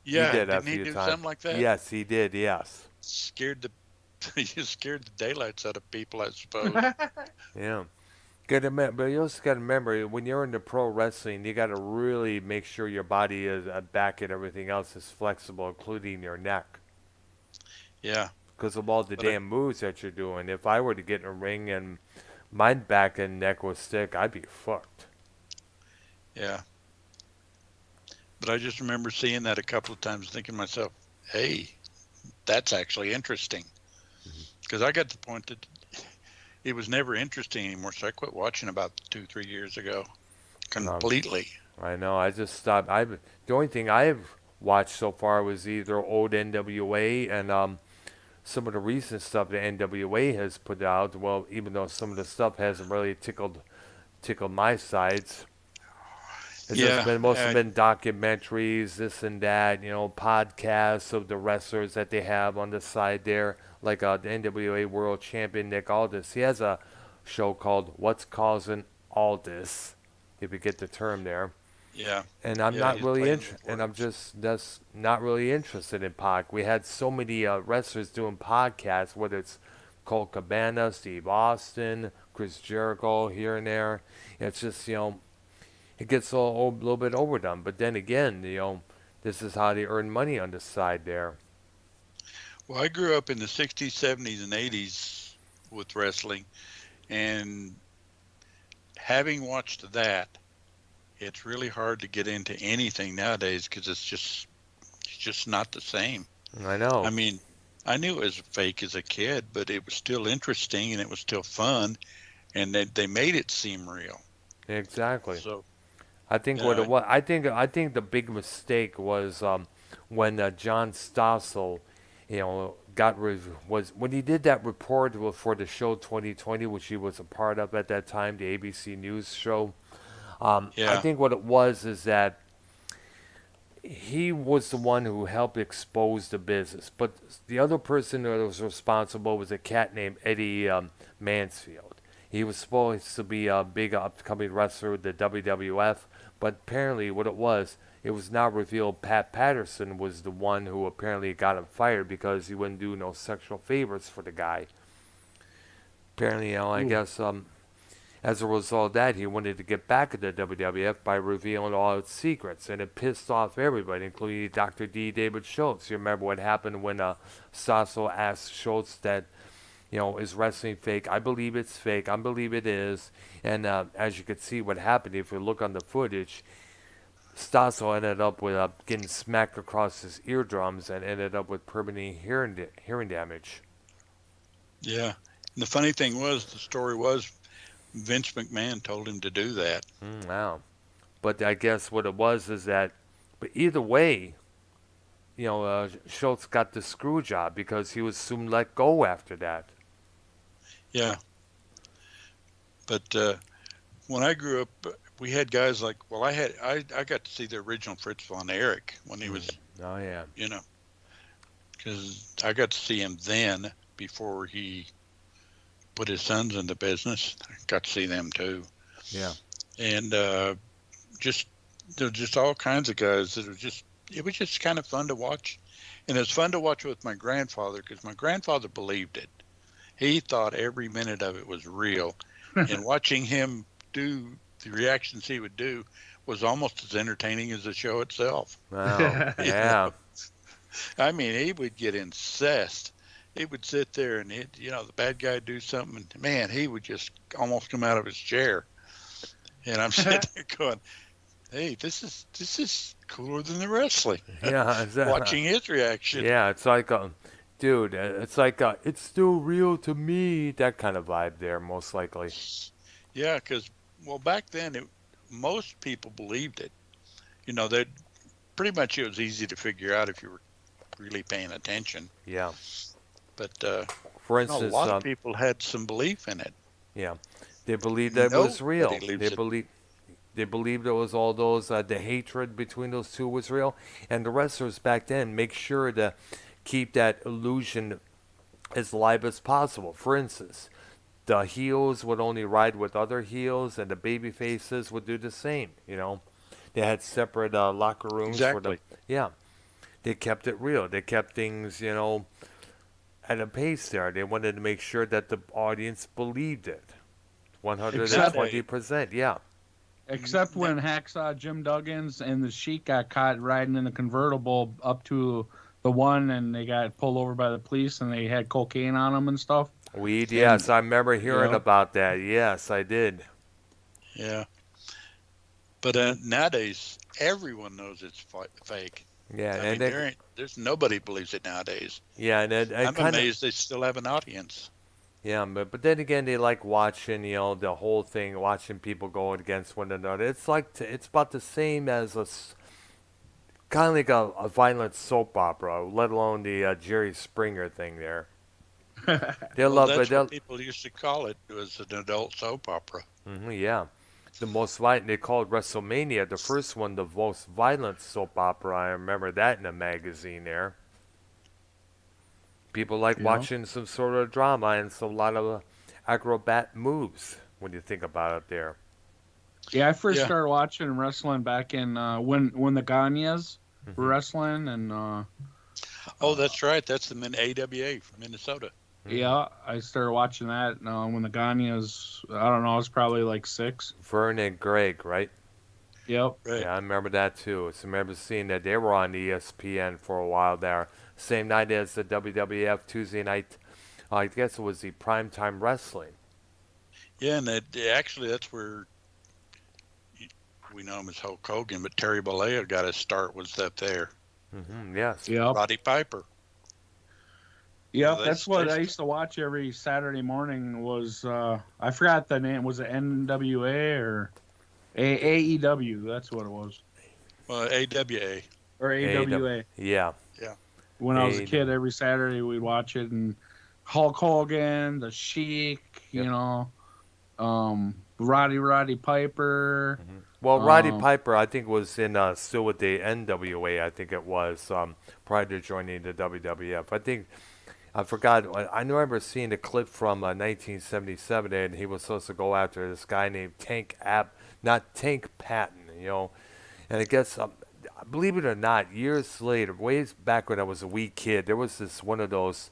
He Yeah, did a didn't he few do times. something like that? Yes, he did. Yes. Scared the you scared the daylights out of people, I suppose. Yeah. Good, but you also got to remember when you're into pro wrestling, you got to really make sure your body is back and everything else is flexible, including your neck, Yeah, because of all the but damn moves that you're doing. If I were to get in a ring and my back and neck was stick, I'd be fucked. yeah, but I just remember seeing that a couple of times, thinking to myself, "Hey, that's actually interesting." Because I got to the point that it was never interesting anymore, so I quit watching about 2, 3 years ago Um, completely. I know. I just stopped. The only thing I've watched so far was either old NWA and some of the recent stuff that NWA has put out. Well, even though some of the stuff hasn't really tickled my sides. It's just Yeah, been mostly been documentaries, this and that, podcasts of the wrestlers that they have on the side there, like the NWA World Champion Nick Aldis. He has a show called "What's Causing Aldis," if you get the term there. yeah, And I'm yeah. not He's really playing with and I'm words. just that's not really interested in pod. We had so many wrestlers doing podcasts, whether it's Colt Cabana, Steve Austin, Chris Jericho here and there. It's just it gets a little bit overdone. But then again, this is how they earn money on the side there. Well, I grew up in the '60s, '70s, and '80s with wrestling, and having watched that, it's really hard to get into anything nowadays because it's just not the same. I I know. mean, I knew it was fake as a kid, but it was still interesting and it was still fun, and they made it seem real. Exactly. So, I think what uh, it was, I think the big mistake was when John Stossel, was when he did that report for the show 2020, which he was a part of at that time, the ABC News show. I yeah, think what it was is that he was the one who helped expose the business, but the other person that was responsible was a cat named Eddie Mansfield. He was supposed to be a big upcoming wrestler with the WWF, but apparently what it was now revealed Pat Patterson was the one who apparently got him fired because he wouldn't do no sexual favors for the guy. Apparently, I Ooh. guess as a result of that, he wanted to get back at the WWF by revealing all its secrets, and it pissed off everybody, including Dr. D. David Schultz. You remember what happened when Sasso asked Schultz that, is wrestling fake? I believe it's fake. I believe it is. And as you could see what happened, if you look on the footage, Stasso ended up with getting smacked across his eardrums and ended up with permanent hearing damage. yeah. And the funny thing was, the story was Vince McMahon told him to do that. Wow. But I guess what it was is that, but either way, Schultz got the screw job because he was soon let go after that. Yeah, but when I grew up, we had guys like, well, I got to see the original Fritz von Erich when he was, Mm. Oh yeah, you know, because I got to see him then before he put his sons into business. I got to see them too, yeah, and just there were just all kinds of guys that were just. It was just kind of fun to watch, and it was fun to watch with my grandfather because my grandfather believed it. He thought every minute of it was real, and watching him do the reactions he would do was almost as entertaining as the show itself. wow, You yeah, know, I mean, he would get incensed. He would sit there and the bad guy would do something, and man, he would just almost come out of his chair. And I'm sitting there going, "Hey, this is cooler than the wrestling." yeah, Watching his reaction. yeah. It's like, dude, it's like, it's still real to me. That kind of vibe there, most likely. Yeah, because well, back then most people believed it. That pretty much it was easy to figure out if you were really paying attention. Yeah. But For a instance, lot of people had some belief in it. yeah, they believed that it was Nobody real. They leaves it. believe. They believed it was all those the hatred between those two was real, and the wrestlers back then make sure to keep that illusion as live as possible. For instance, the heels would only ride with other heels, and the baby faces would do the same. They had separate locker rooms for the Exactly. yeah. They kept it real. They kept things, at a pace there. They wanted to make sure that the audience believed it. Except 120%, yeah. except when Hacksaw Jim Duggins and the Sheik got caught riding in the convertible up to the one, and they got pulled over by the police, and they had cocaine on them and stuff. Weed, And yes. I remember hearing yeah, about that. Yes, I did. Yeah. But nowadays, everyone knows it's fake. Yeah, I and mean, then, there's nobody believes it nowadays. yeah, and then I I'm kind of, amazed they still have an audience. yeah, but then again, they like watching, the whole thing, watching people go against one another. It's like it's about the same as kind of like a violent soap opera, let alone the Jerry Springer thing there. They Well, love it. that's what people used to call it, was an adult soap opera. Yeah. The most violent, they called WrestleMania, the first one, the most violent soap opera. I remember that in a magazine there. People like yeah, watching some sort of drama and a lot of acrobat moves when you think about it there. yeah. I first Yeah. started watching wrestling back in when the Ganyas were Hmm. wrestling, and Oh, that's right. That's the AWA from Minnesota. yeah, I started watching that when the Ganyas. I don't know, I was probably like 6. Vern and Greg, right? Yep. Right. Yeah, I remember that too. So I remember seeing that they were on ESPN for a while there. Same night as the WWF Tuesday night. I guess it was the primetime wrestling. Yeah, and actually that's where we know him as Hulk Hogan, but Terry Bollea got his start was up there. Yes. Yep. Roddy Piper. Yep, Well, that's what I used to watch every Saturday morning. Was I forgot the name? Was it NWA or AEW? That's what it was, Well, AWA. or AWA. Yeah. Yeah. When I was a AEW. kid, every Saturday we'd watch it, and Hulk Hogan, the Sheik, Yep. Roddy Piper. Well, Roddy Um, Piper, I think, was in still with the NWA. I think it was prior to joining the WWF. I think I forgot. I remember seeing a clip from 1977, and he was supposed to go after this guy named not Tank Patton, And I guess, believe it or not, years later, ways back when I was a wee kid, there was this one of those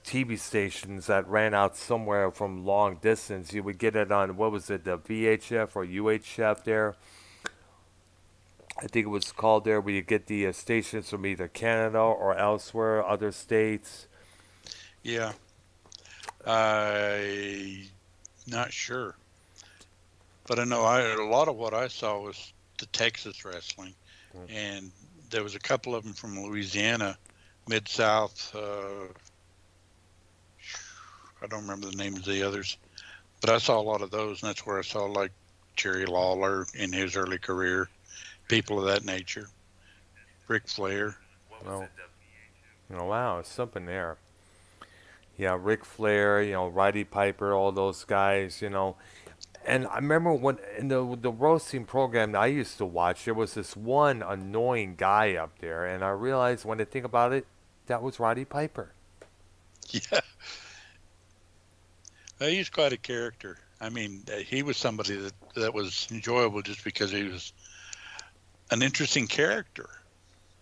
TV stations that ran out somewhere from long distance. You would get it on, what was it, the VHF or UHF there? I think it was called there, where you get the stations from either Canada or elsewhere, other states. Yeah. I not sure. But I know a lot of what I saw was the Texas wrestling. And there was a couple of them from Louisiana, Mid-South. I don't remember the names of the others. But I saw a lot of those, and that's where I saw, like, Jerry Lawler in his early career, people of that nature. Ric Flair. Oh, wow, something there. Yeah, Ric Flair, Roddy Piper, all those guys, And I remember when in the roasting program that I used to watch, there was this one annoying guy up there, and I realized when I think about it, that was Roddy Piper. Yeah. He's quite a character. I mean, he was somebody that was enjoyable just because he was an interesting character.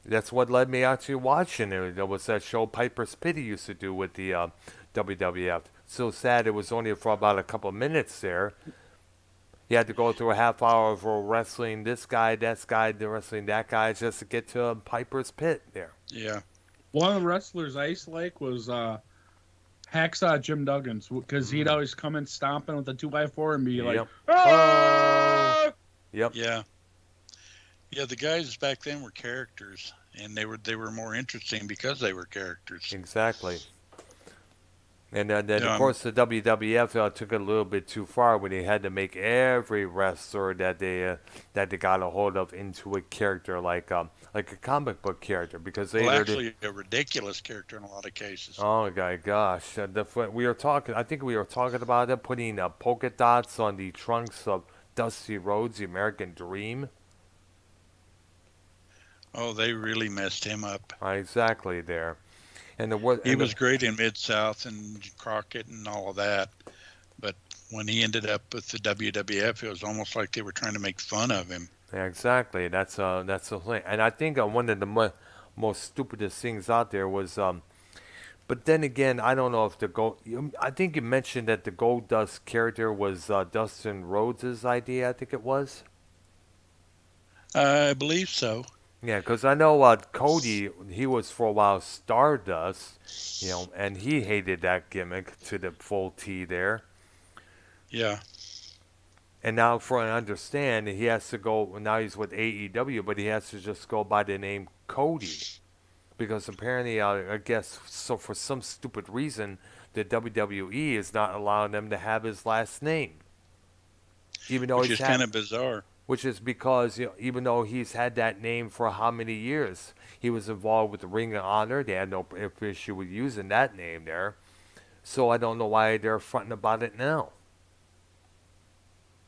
That's what led me out to watching it. There was that show Piper's Pit he used to do with the WWF. So sad it was only for about a couple of minutes there. You had to go through a half hour of wrestling this guy, wrestling that guy, just to get to Piper's Pit there. Yeah. One of the wrestlers I used to like was Hacksaw Jim Duggins, because he'd always come in stomping with a 2x4 and be like, Yep. "Ah!" Yep. Yeah. Yeah, the guys back then were characters, and they were more interesting because they were characters. Exactly. And then, Yeah, of course, the WWF took it a little bit too far when they had to make every wrestler that they got a hold of into a character like a comic book character, because they well, either actually, a ridiculous character in a lot of cases. oh my gosh, we were talking. I think we were talking about it, putting polka dots on the trunks of Dusty Rhodes, the American Dream. Oh, they really messed him up. Exactly there. And He was great in Mid-South and Crockett and all of that, but when he ended up with the WWF, it was almost like they were trying to make fun of him. Yeah, exactly. That's the thing. And I think one of the most stupidest things out there was but then again, I don't know if the gold. I think you mentioned that the Gold Dust character was Dustin Rhodes' idea. I think it was. I believe so. Yeah, because I know Cody. He was for a while Stardust, and he hated that gimmick to the full T there. Yeah, And now, for I understand, he has to go. Now he's with AEW, but he has to just go by the name Cody because apparently, I guess, so for some stupid reason, the WWE is not allowing them to have his last name, even though which he's is had. kind of bizarre. Which is because even though he's had that name for how many years, he was involved with the Ring of Honor. They had no issue with using that name there. So I don't know why they're fronting about it now.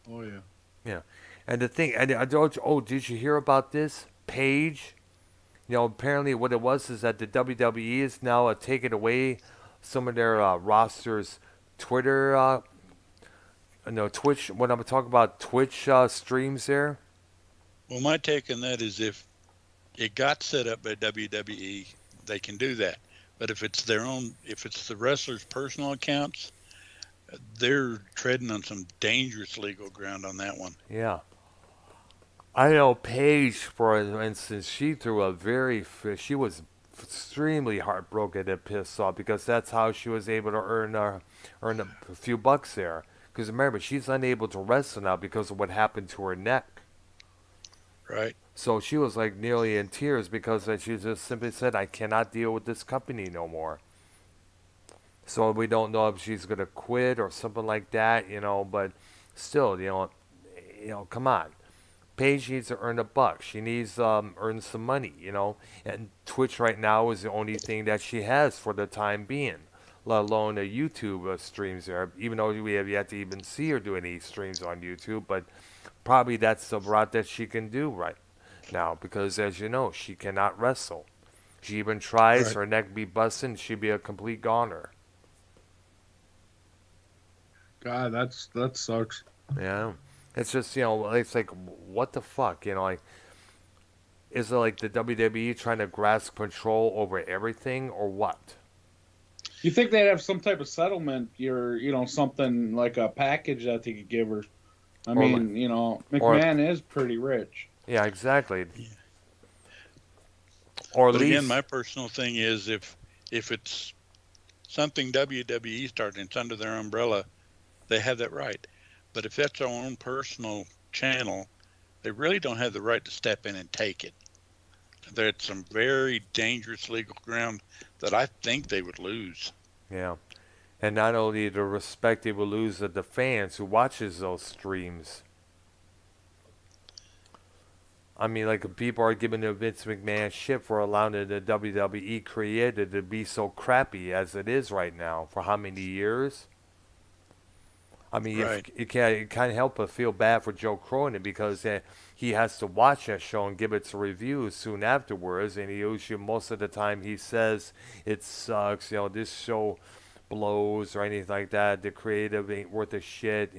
Oh yeah. Yeah, and the thing, and I don't. Oh, did you hear about this? Paige. Apparently what it was is that the WWE is now taking away some of their rosters, Twitter, no Twitch. When I'm talking about Twitch streams there. Well, my take on that is if it got set up by WWE, they can do that. But if it's their own, if it's the wrestlers' personal accounts, they're treading on some dangerous legal ground on that one. Yeah. I know Paige, for instance, she was extremely heartbroken and pissed off because that's how she was able to earn a few bucks there. Because remember, she's unable to wrestle now because of what happened to her neck. Right. So she was like nearly in tears because she just simply said, "I cannot deal with this company no more." So we don't know if she's gonna quit or something like that, But still, come on. Paige needs to earn a buck. She needs earn some money. And Twitch right now is the only thing that she has for the time being, let alone the YouTube streams there. Even though we have yet to even see her do any streams on YouTube, but probably that's the route that she can do right now because, as you know, she cannot wrestle. She even tries, Right. her neck be busting, she'd be a complete goner. God, that sucks. Yeah. It's just, it's like, what the fuck? Like, is it like the WWE trying to grasp control over everything or what? You think they'd have some type of settlement, something like a package that they could give her? I Or, like- mean, or, McMahon is pretty rich. yeah, exactly. Yeah. Or at But again, least, my personal thing is if it's something WWE started, it's under their umbrella, they have that right. But if that's their own personal channel, they really don't have the right to step in and take it. They're at some very dangerous legal ground that I think they would lose. yeah. And not only the respect they will lose of the fans who watches those streams. I mean, like, people are giving the Vince McMahon shit for allowing the WWE created to be so crappy as it is right now for how many years? I mean, if Right. you can't help but feel bad for Joe Cronin because he has to watch that show and give its reviews soon afterwards, and he usually most of the time he says it sucks, this show blows or anything like that. The creative ain't worth a shit.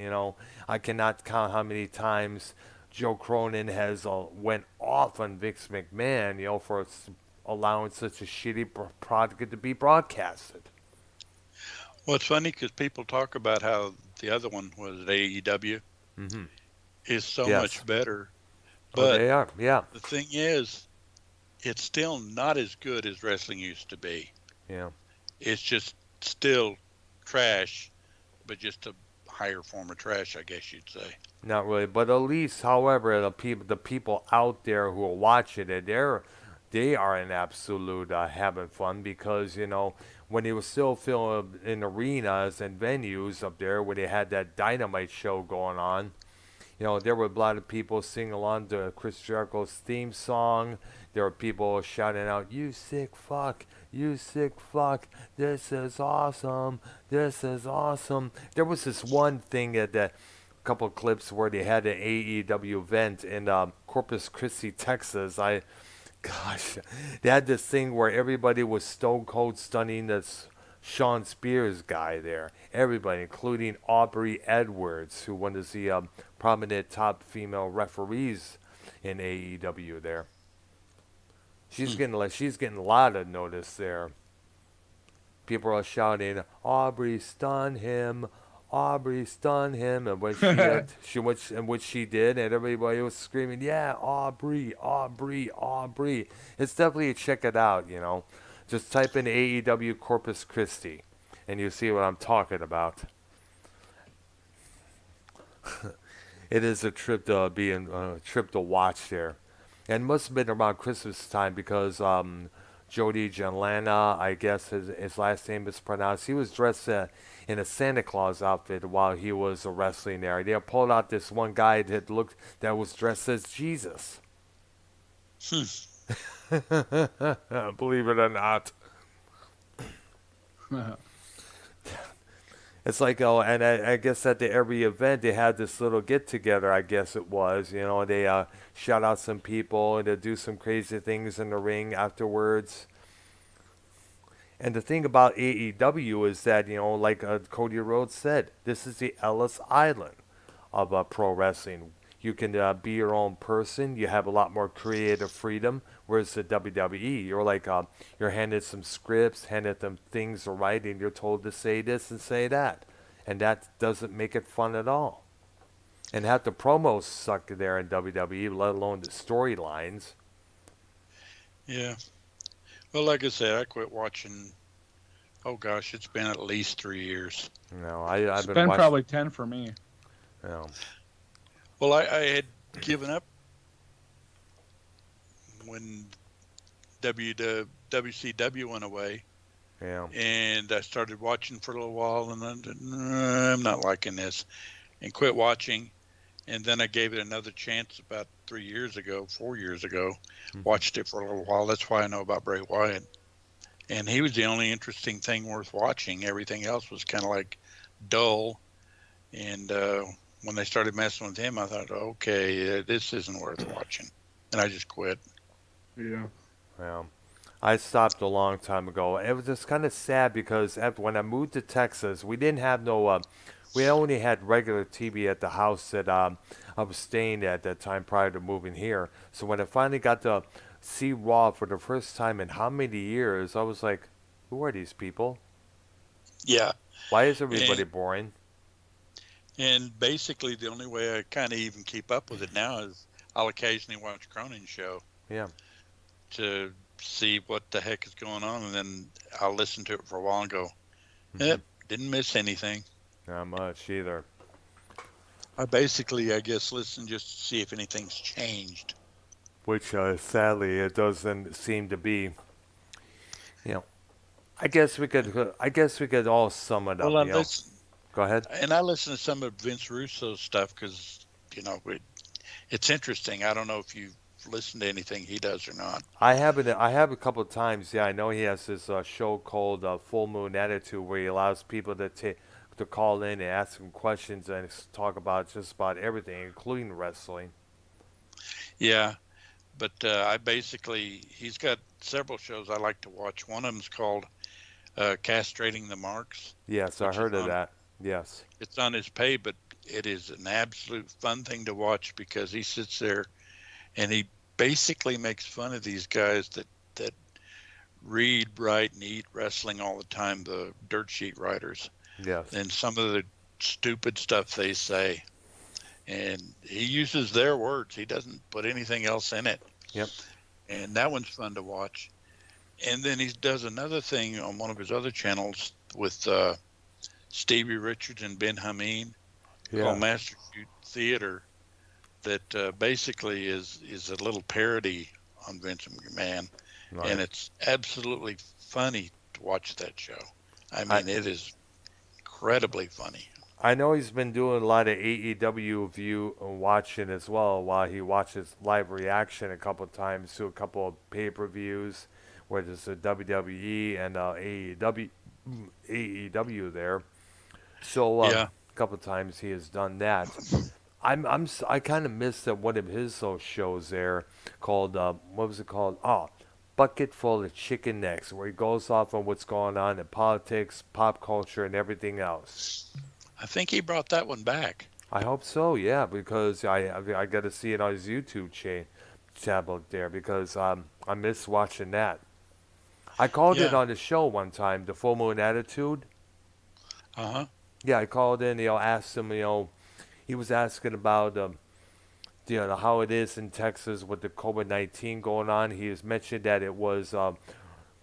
I cannot count how many times Joe Cronin has went off on Vince McMahon, for allowing such a shitty product to be broadcasted. Well, it's funny because people talk about how the other one was AEW Mm-hmm. is so Yes. much better. Oh, But they are. Yeah. the thing is, it's still not as good as wrestling used to be. Yeah. It's just still trash, but just a higher form of trash, I guess you'd say. Not really, but at least, however, the people out there who are watching it, they are in absolute having fun because when they were still filming in arenas and venues up there where they had that Dynamite show going on, there were a lot of people singing along to Chris Jericho's theme song. There were people shouting out, "You sick fuck, you sick fuck, this is awesome, this is awesome." There was this one thing at the couple of clips where they had an AEW event in Corpus Christi, Texas. Gosh, they had this thing where everybody was stone cold stunning this Sean Spears guy there. Everybody, including Aubrey Edwards, who one of the prominent top female referees in AEW there. Hmm. She's getting a lot of notice there. People are shouting, "Aubrey stun him, Aubrey stun him," and when which she did, and everybody was screaming, "Yeah, Aubrey, Aubrey, Aubrey!" It's definitely check it out. Just type in AEW Corpus Christi, and you see what I'm talking about. It is a trip to be in, a trip to watch there, and it must have been around Christmas time because Jody Janlana, I guess his last name is pronounced. He was dressed in a Santa Claus outfit while he was wrestling there. They pulled out this one guy that was dressed as Jesus. Hmm. Believe it or not. It's like, oh, and I guess at every event they had this little get together. I guess it was, they shout out some people and they do some crazy things in the ring afterwards. And the thing about AEW is that, like Cody Rhodes said, this is the Ellis Island of pro wrestling. You can be your own person. You have a lot more creative freedom. Whereas the WWE, you're like, you're handed some scripts, handed them things to write, and you're told to say this and say that. And that doesn't make it fun at all. And half the promos suck there in WWE, let alone the storylines. Yeah. Well, like I said, I quit watching. Oh gosh, it's been at least 3 years. I've It's been been watching. probably 10 for me. You know, Well, I had given up when WCW went away, yeah. and I started watching for a little while, and I'm not liking this, and quit watching. And then I gave it another chance about 3 years ago, 4 years ago. Mhm. Watched it for a little while. That's why I know about Bray Wyatt. And he was the only interesting thing worth watching. Everything else was kind of like dull. And when they started messing with him, I thought, okay, this isn't worth watching. And I just quit. Yeah. Yeah. I stopped a long time ago. It was just kind of sad because when I moved to Texas, we didn't have no. We only had regular TV at the house that I was staying at that time prior to moving here. So when I finally got to see Raw for the first time in how many years, I was like, "Who are these people? Yeah. Why is And, everybody boring?" and basically, the only way I kind of even keep up with it now is I'll occasionally watch Cronin's show Yeah. to see what the heck is going on. And then I'll listen to it for a while and go, Hmm. yep, didn't miss anything. Not much either. I basically, I guess, listen just to see if anything's changed. Which sadly it doesn't seem to be. You know, I guess we could all sum it Well, up. I listen, Go ahead. and I listen to some of Vince Russo's stuff because, it's interesting. I don't know if you've listened to anything he does or not. I have a couple of times. Yeah, I know he has this show called Full Moon Attitude where he allows people to call in and ask him questions and talk about just about everything, including wrestling. Yeah, but he's got several shows I like to watch. One of them's called Castrating the Marks, Yes, I which is heard of that. Yes. it's on his pay, but it is an absolute fun thing to watch because he sits there and he basically makes fun of these guys that read, write, and eat wrestling all the time, the dirt sheet writers, Yes. and some of the stupid stuff they say. And he uses their words. He doesn't put anything else in it. Yep. And that one's fun to watch. And then he does another thing on one of his other channels with Stevie Richards and Ben Hameen called Yeah. Master Shoot Theater that basically is a little parody on Vince McMahon, and Right. it's absolutely funny to watch that show. I I mean, it is incredibly funny. I know he's been doing a lot of AEW view watching as well while he watches live reaction a couple of times to a couple of pay-per-views, whether it's the WWE and AEW there. So Yeah, a couple of times he has done that. I kind of missed that one of his those shows there called what was it called? Oh, Bucket Full of Chicken Necks, where he goes off on what's going on in politics, pop culture, and everything else. I think he brought that one back. I hope so, yeah, because I got to see it on his YouTube channel there because I miss watching that. I called it Yeah. on the show one time, the Full Moon Attitude. Uh-huh. Yeah, I called in, asked him, he was asking about, how it is in Texas with the COVID-19 going on. He has mentioned that it was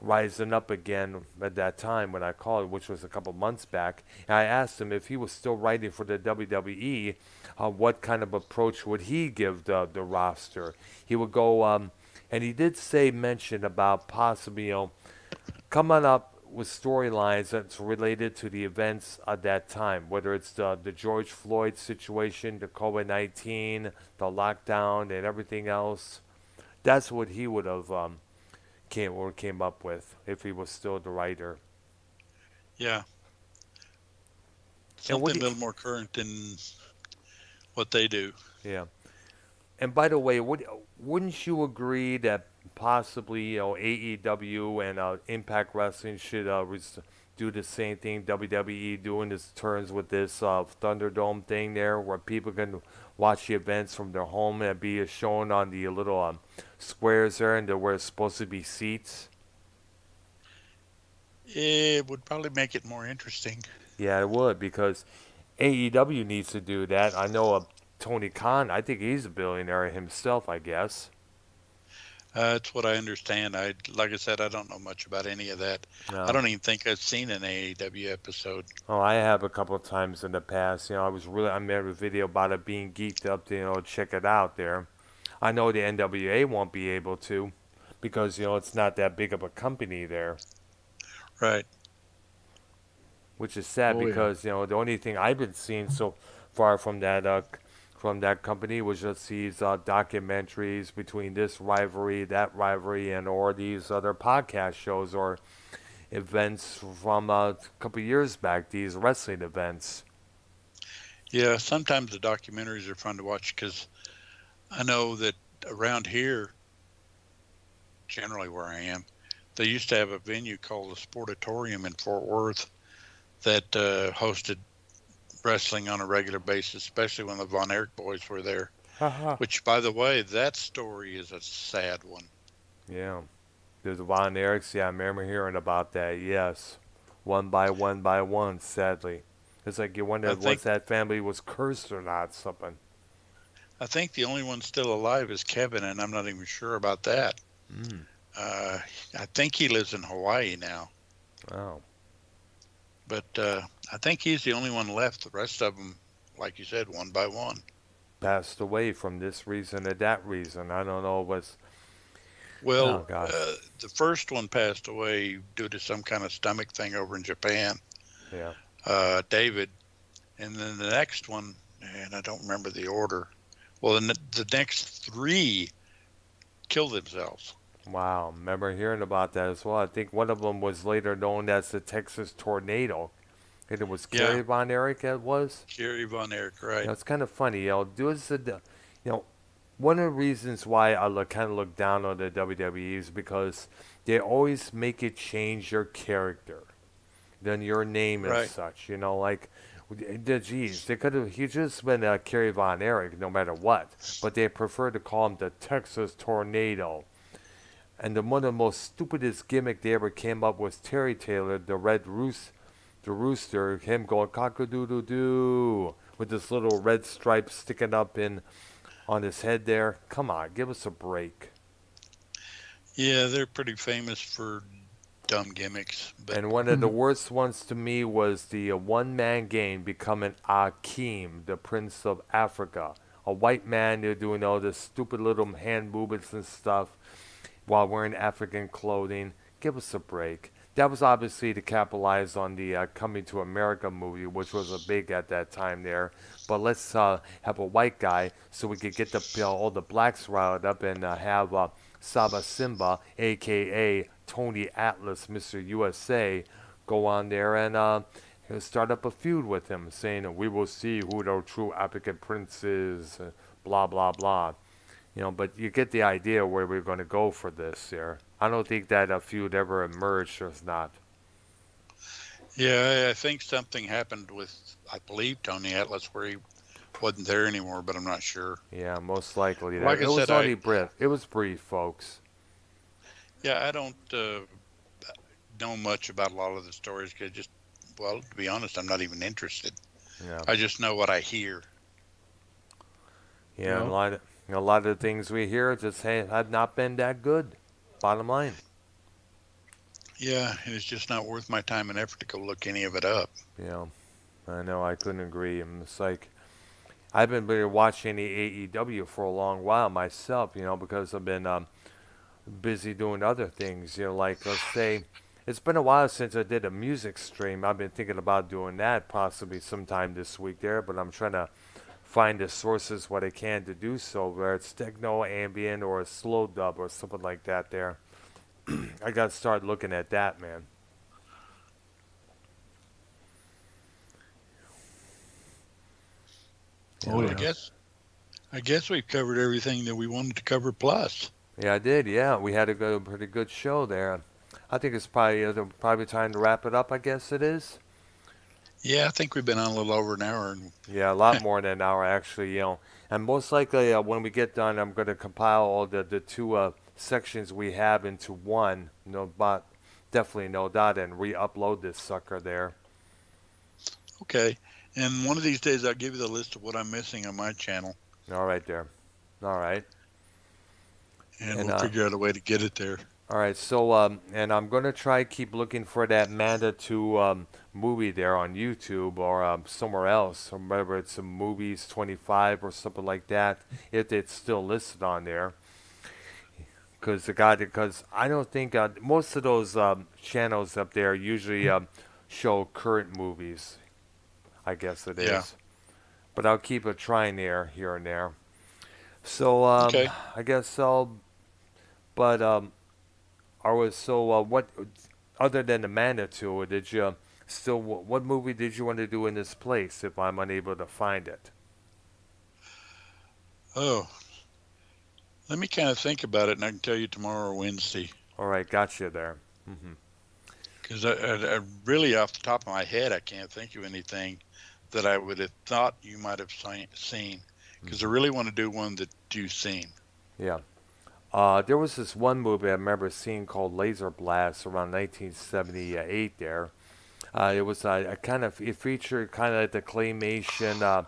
rising up again at that time when I called, which was a couple months back. And I asked him if he was still writing for the WWE, what kind of approach would he give the roster? He would go, and he did mention about possibly, coming up with storylines that's related to the events at that time, whether it's the George Floyd situation, the COVID-19, the lockdown, and everything else. That's what he would have came up with if he was still the writer. Yeah. And what Something do a little more current than what they do. yeah. And by the way, wouldn't you agree that possibly AEW and Impact Wrestling should do the same thing WWE doing this turns with this Thunderdome thing there, where people can watch the events from their home and be shown on the little squares there, and where it's supposed to be seats. It would probably make it more interesting. Yeah, it would because AEW needs to do that. I know Tony Khan. I think he's a billionaire himself. I guess. That's what I understand. Like I said, I don't know much about any of that. I No. don't even think I've seen an AEW episode. Oh, I have a couple of times in the past. I made a video about it being geeked up to check it out there. I know the NWA won't be able to because it's not that big of a company there, Right. which is sad Oh yeah. because the only thing I've been seeing so far from that company was just these documentaries between this rivalry, that rivalry, and or these other podcast shows or events from a couple of years back. These wrestling events. Yeah, sometimes the documentaries are fun to watch because I know that around here, generally where I am, they used to have a venue called the Sportatorium in Fort Worth that hosted wrestling on a regular basis, especially when the Von Erich boys were there. Haha. Which, by the way, that story is a sad one. Yeah. There's Von Erichs. Yeah, I remember hearing about that. Yes. One by one by one, sadly. It's like you wonder I if think that family was cursed or not, something. I think the only one still alive is Kevin, and I'm not even sure about that. Mm. I think he lives in Hawaii now, Oh. but I think he's the only one left. The rest of them, like you said, one by one. Passed away from this reason or that reason. I don't know what's. Oh, Well, gosh. the first one passed away due to some kind of stomach thing over in Japan, Yeah. David, and then the next one, and I don't remember the order. Well, the next three killed themselves. Wow. Remember hearing about that as well. I think one of them was later known as the Texas Tornado. And it was Yeah, Kerry Von Erich, it was. Gary Von Erich, right? It's kind of funny, one of the reasons why I kind of look down on the WWE is because they always make it change your character, than your name and Right. such. Geez, they could have. He just been Kerry Von Erich, no matter what. But they prefer to call him the Texas Tornado. And one of the most stupidest gimmick they ever came up was Terry Taylor, the rooster, him going cock-a-doodle-doo with this little red stripe sticking up in on his head there. Come on, give us a break. Yeah, they're pretty famous for dumb gimmicks, but And one of the worst ones to me was the one-man game becoming Akeem, the Prince of Africa. A white man, they're doing all this stupid little hand movements and stuff while wearing African clothing. Give us a break. That was obviously to capitalize on the Coming to America movie, which was a big at that time there. But let's have a white guy so we could get all the blacks riled up and have Saba Simba, a.k.a. Tony Atlas, Mr. USA, go on there and start up a feud with him, saying, we will see who the true African prince is, blah, blah, blah. But you get the idea where we're going to go for this here. I don't think that a feud ever emerged or not. yeah, I think something happened with, I believe, Tony Atlas, where he wasn't there anymore, but I'm not sure. Yeah, most likely. Like I It was said, only brief. It was brief, folks. Yeah, I don't know much about a lot of the stories because just, well, to be honest, I'm not even interested. Yeah, I just know what I hear. yeah, and Yep. a lot of the things we hear just have not been that good. Bottom line. Yeah, and it's just not worth my time and effort to go look any of it up. You know, I know I couldn't agree. And it's like I've been really watching the AEW for a long while myself. You know, because I've been busy doing other things. You know, like let's say it's been a while since I did a music stream. I've been thinking about doing that possibly sometime this week there, but I'm trying to find the sources what I can to do so, where it's techno, ambient, or a slow dub or something like that. There, I got to start looking at that, man. You Oh Well, know. yeah. I guess we've covered everything that we wanted to cover plus. Yeah, I did. Yeah, we had a pretty good show there. I think it's probably time to wrap it up. I guess it is. Yeah, I think we've been on a little over an hour, and Yeah, a lot more than an hour actually. You know, and most likely when we get done, I'm going to compile all the two sections we have into one. No, but definitely no doubt, and re-upload this sucker there. okay. And one of these days, I'll give you the list of what I'm missing on my channel, All right there. All right. and And we'll figure out a way to get it there. all right. So and I'm going to try keep looking for that Manda 2 movie there on YouTube or somewhere else, or whether it's some movies 25 or something like that, if it's still listed on there. Because I don't think most of those channels up there usually show current movies. I guess it Yeah. is, but I'll keep a trying there here and there. So Okay. I guess I'll. But what other than the Manitou, did you still what movie did you want to do in this place? If I'm unable to find it, Oh, let me kind of think about it, and I can tell you tomorrow or Wednesday. all right, got you there. Because I really, off the top of my head, I can't think of anything that I would have thought you might have seen. Because I really want to do one that you've seen. Yeah. There was this one movie I remember seeing called Laser Blast around 1978 there. It was a kind of, it featured kind of like the claymation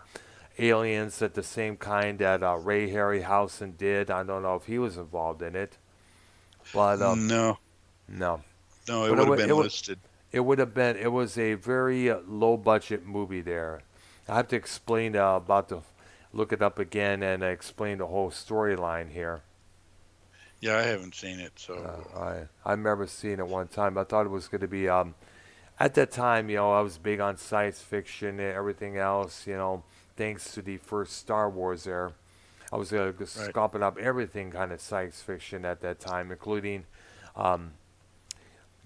aliens at the same kind that Ray Harryhausen did. I don't know if he was involved in it, but No, no. no, it But would have been listed. it would have been, it was a very low budget movie there. I have to explain look it up again and explain the whole storyline here. Yeah, I haven't seen it, so I remember seeing it one time. I thought it was going to be at that time, you know, I was big on science fiction and everything else, you know, thanks to the first Star Wars there. I was right, scooping up everything kind of science fiction at that time, including um,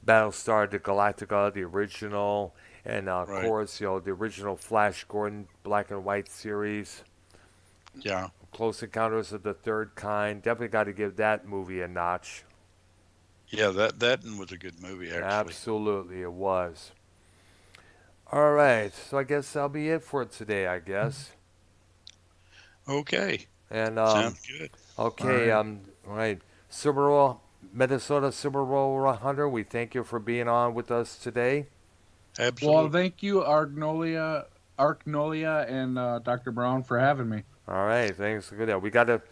Battlestar Galactica, the original, and of right. course, you know, the original Flash Gordon black and white series, Yeah, Close Encounters of the Third Kind. Definitely got to give that movie a notch. yeah. That one was a good movie, actually. Absolutely, it was. All right, so I guess that'll be it for today, I guess. Okay, And sounds good. All okay, right. all right, Super Bowl, Minnesota Super Bowl Hunter. We thank you for being on with us today. Well, Absolutely. thank you, Arcnolia, and Dr. Brown for having me. All right, thanks. Good. We gotta,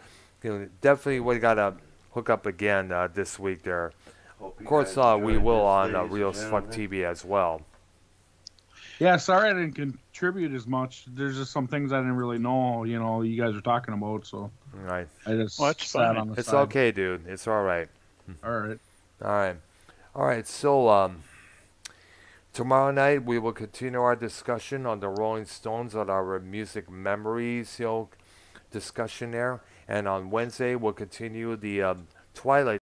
definitely we gotta hook up again this week there. Hope Of you course, guys we enjoyed will this, on ladies and Real Fuck gentlemen. TV as well. Yeah, sorry I didn't contribute as much. There's just some things I didn't really know, you guys were talking about, so All right, I just Well, that's sat fine. on the it's side. okay, dude. It's all right. All right. All right, all right. So tomorrow night we will continue our discussion on the Rolling Stones on our music memories, discussion there. And on Wednesday we'll continue the Twilight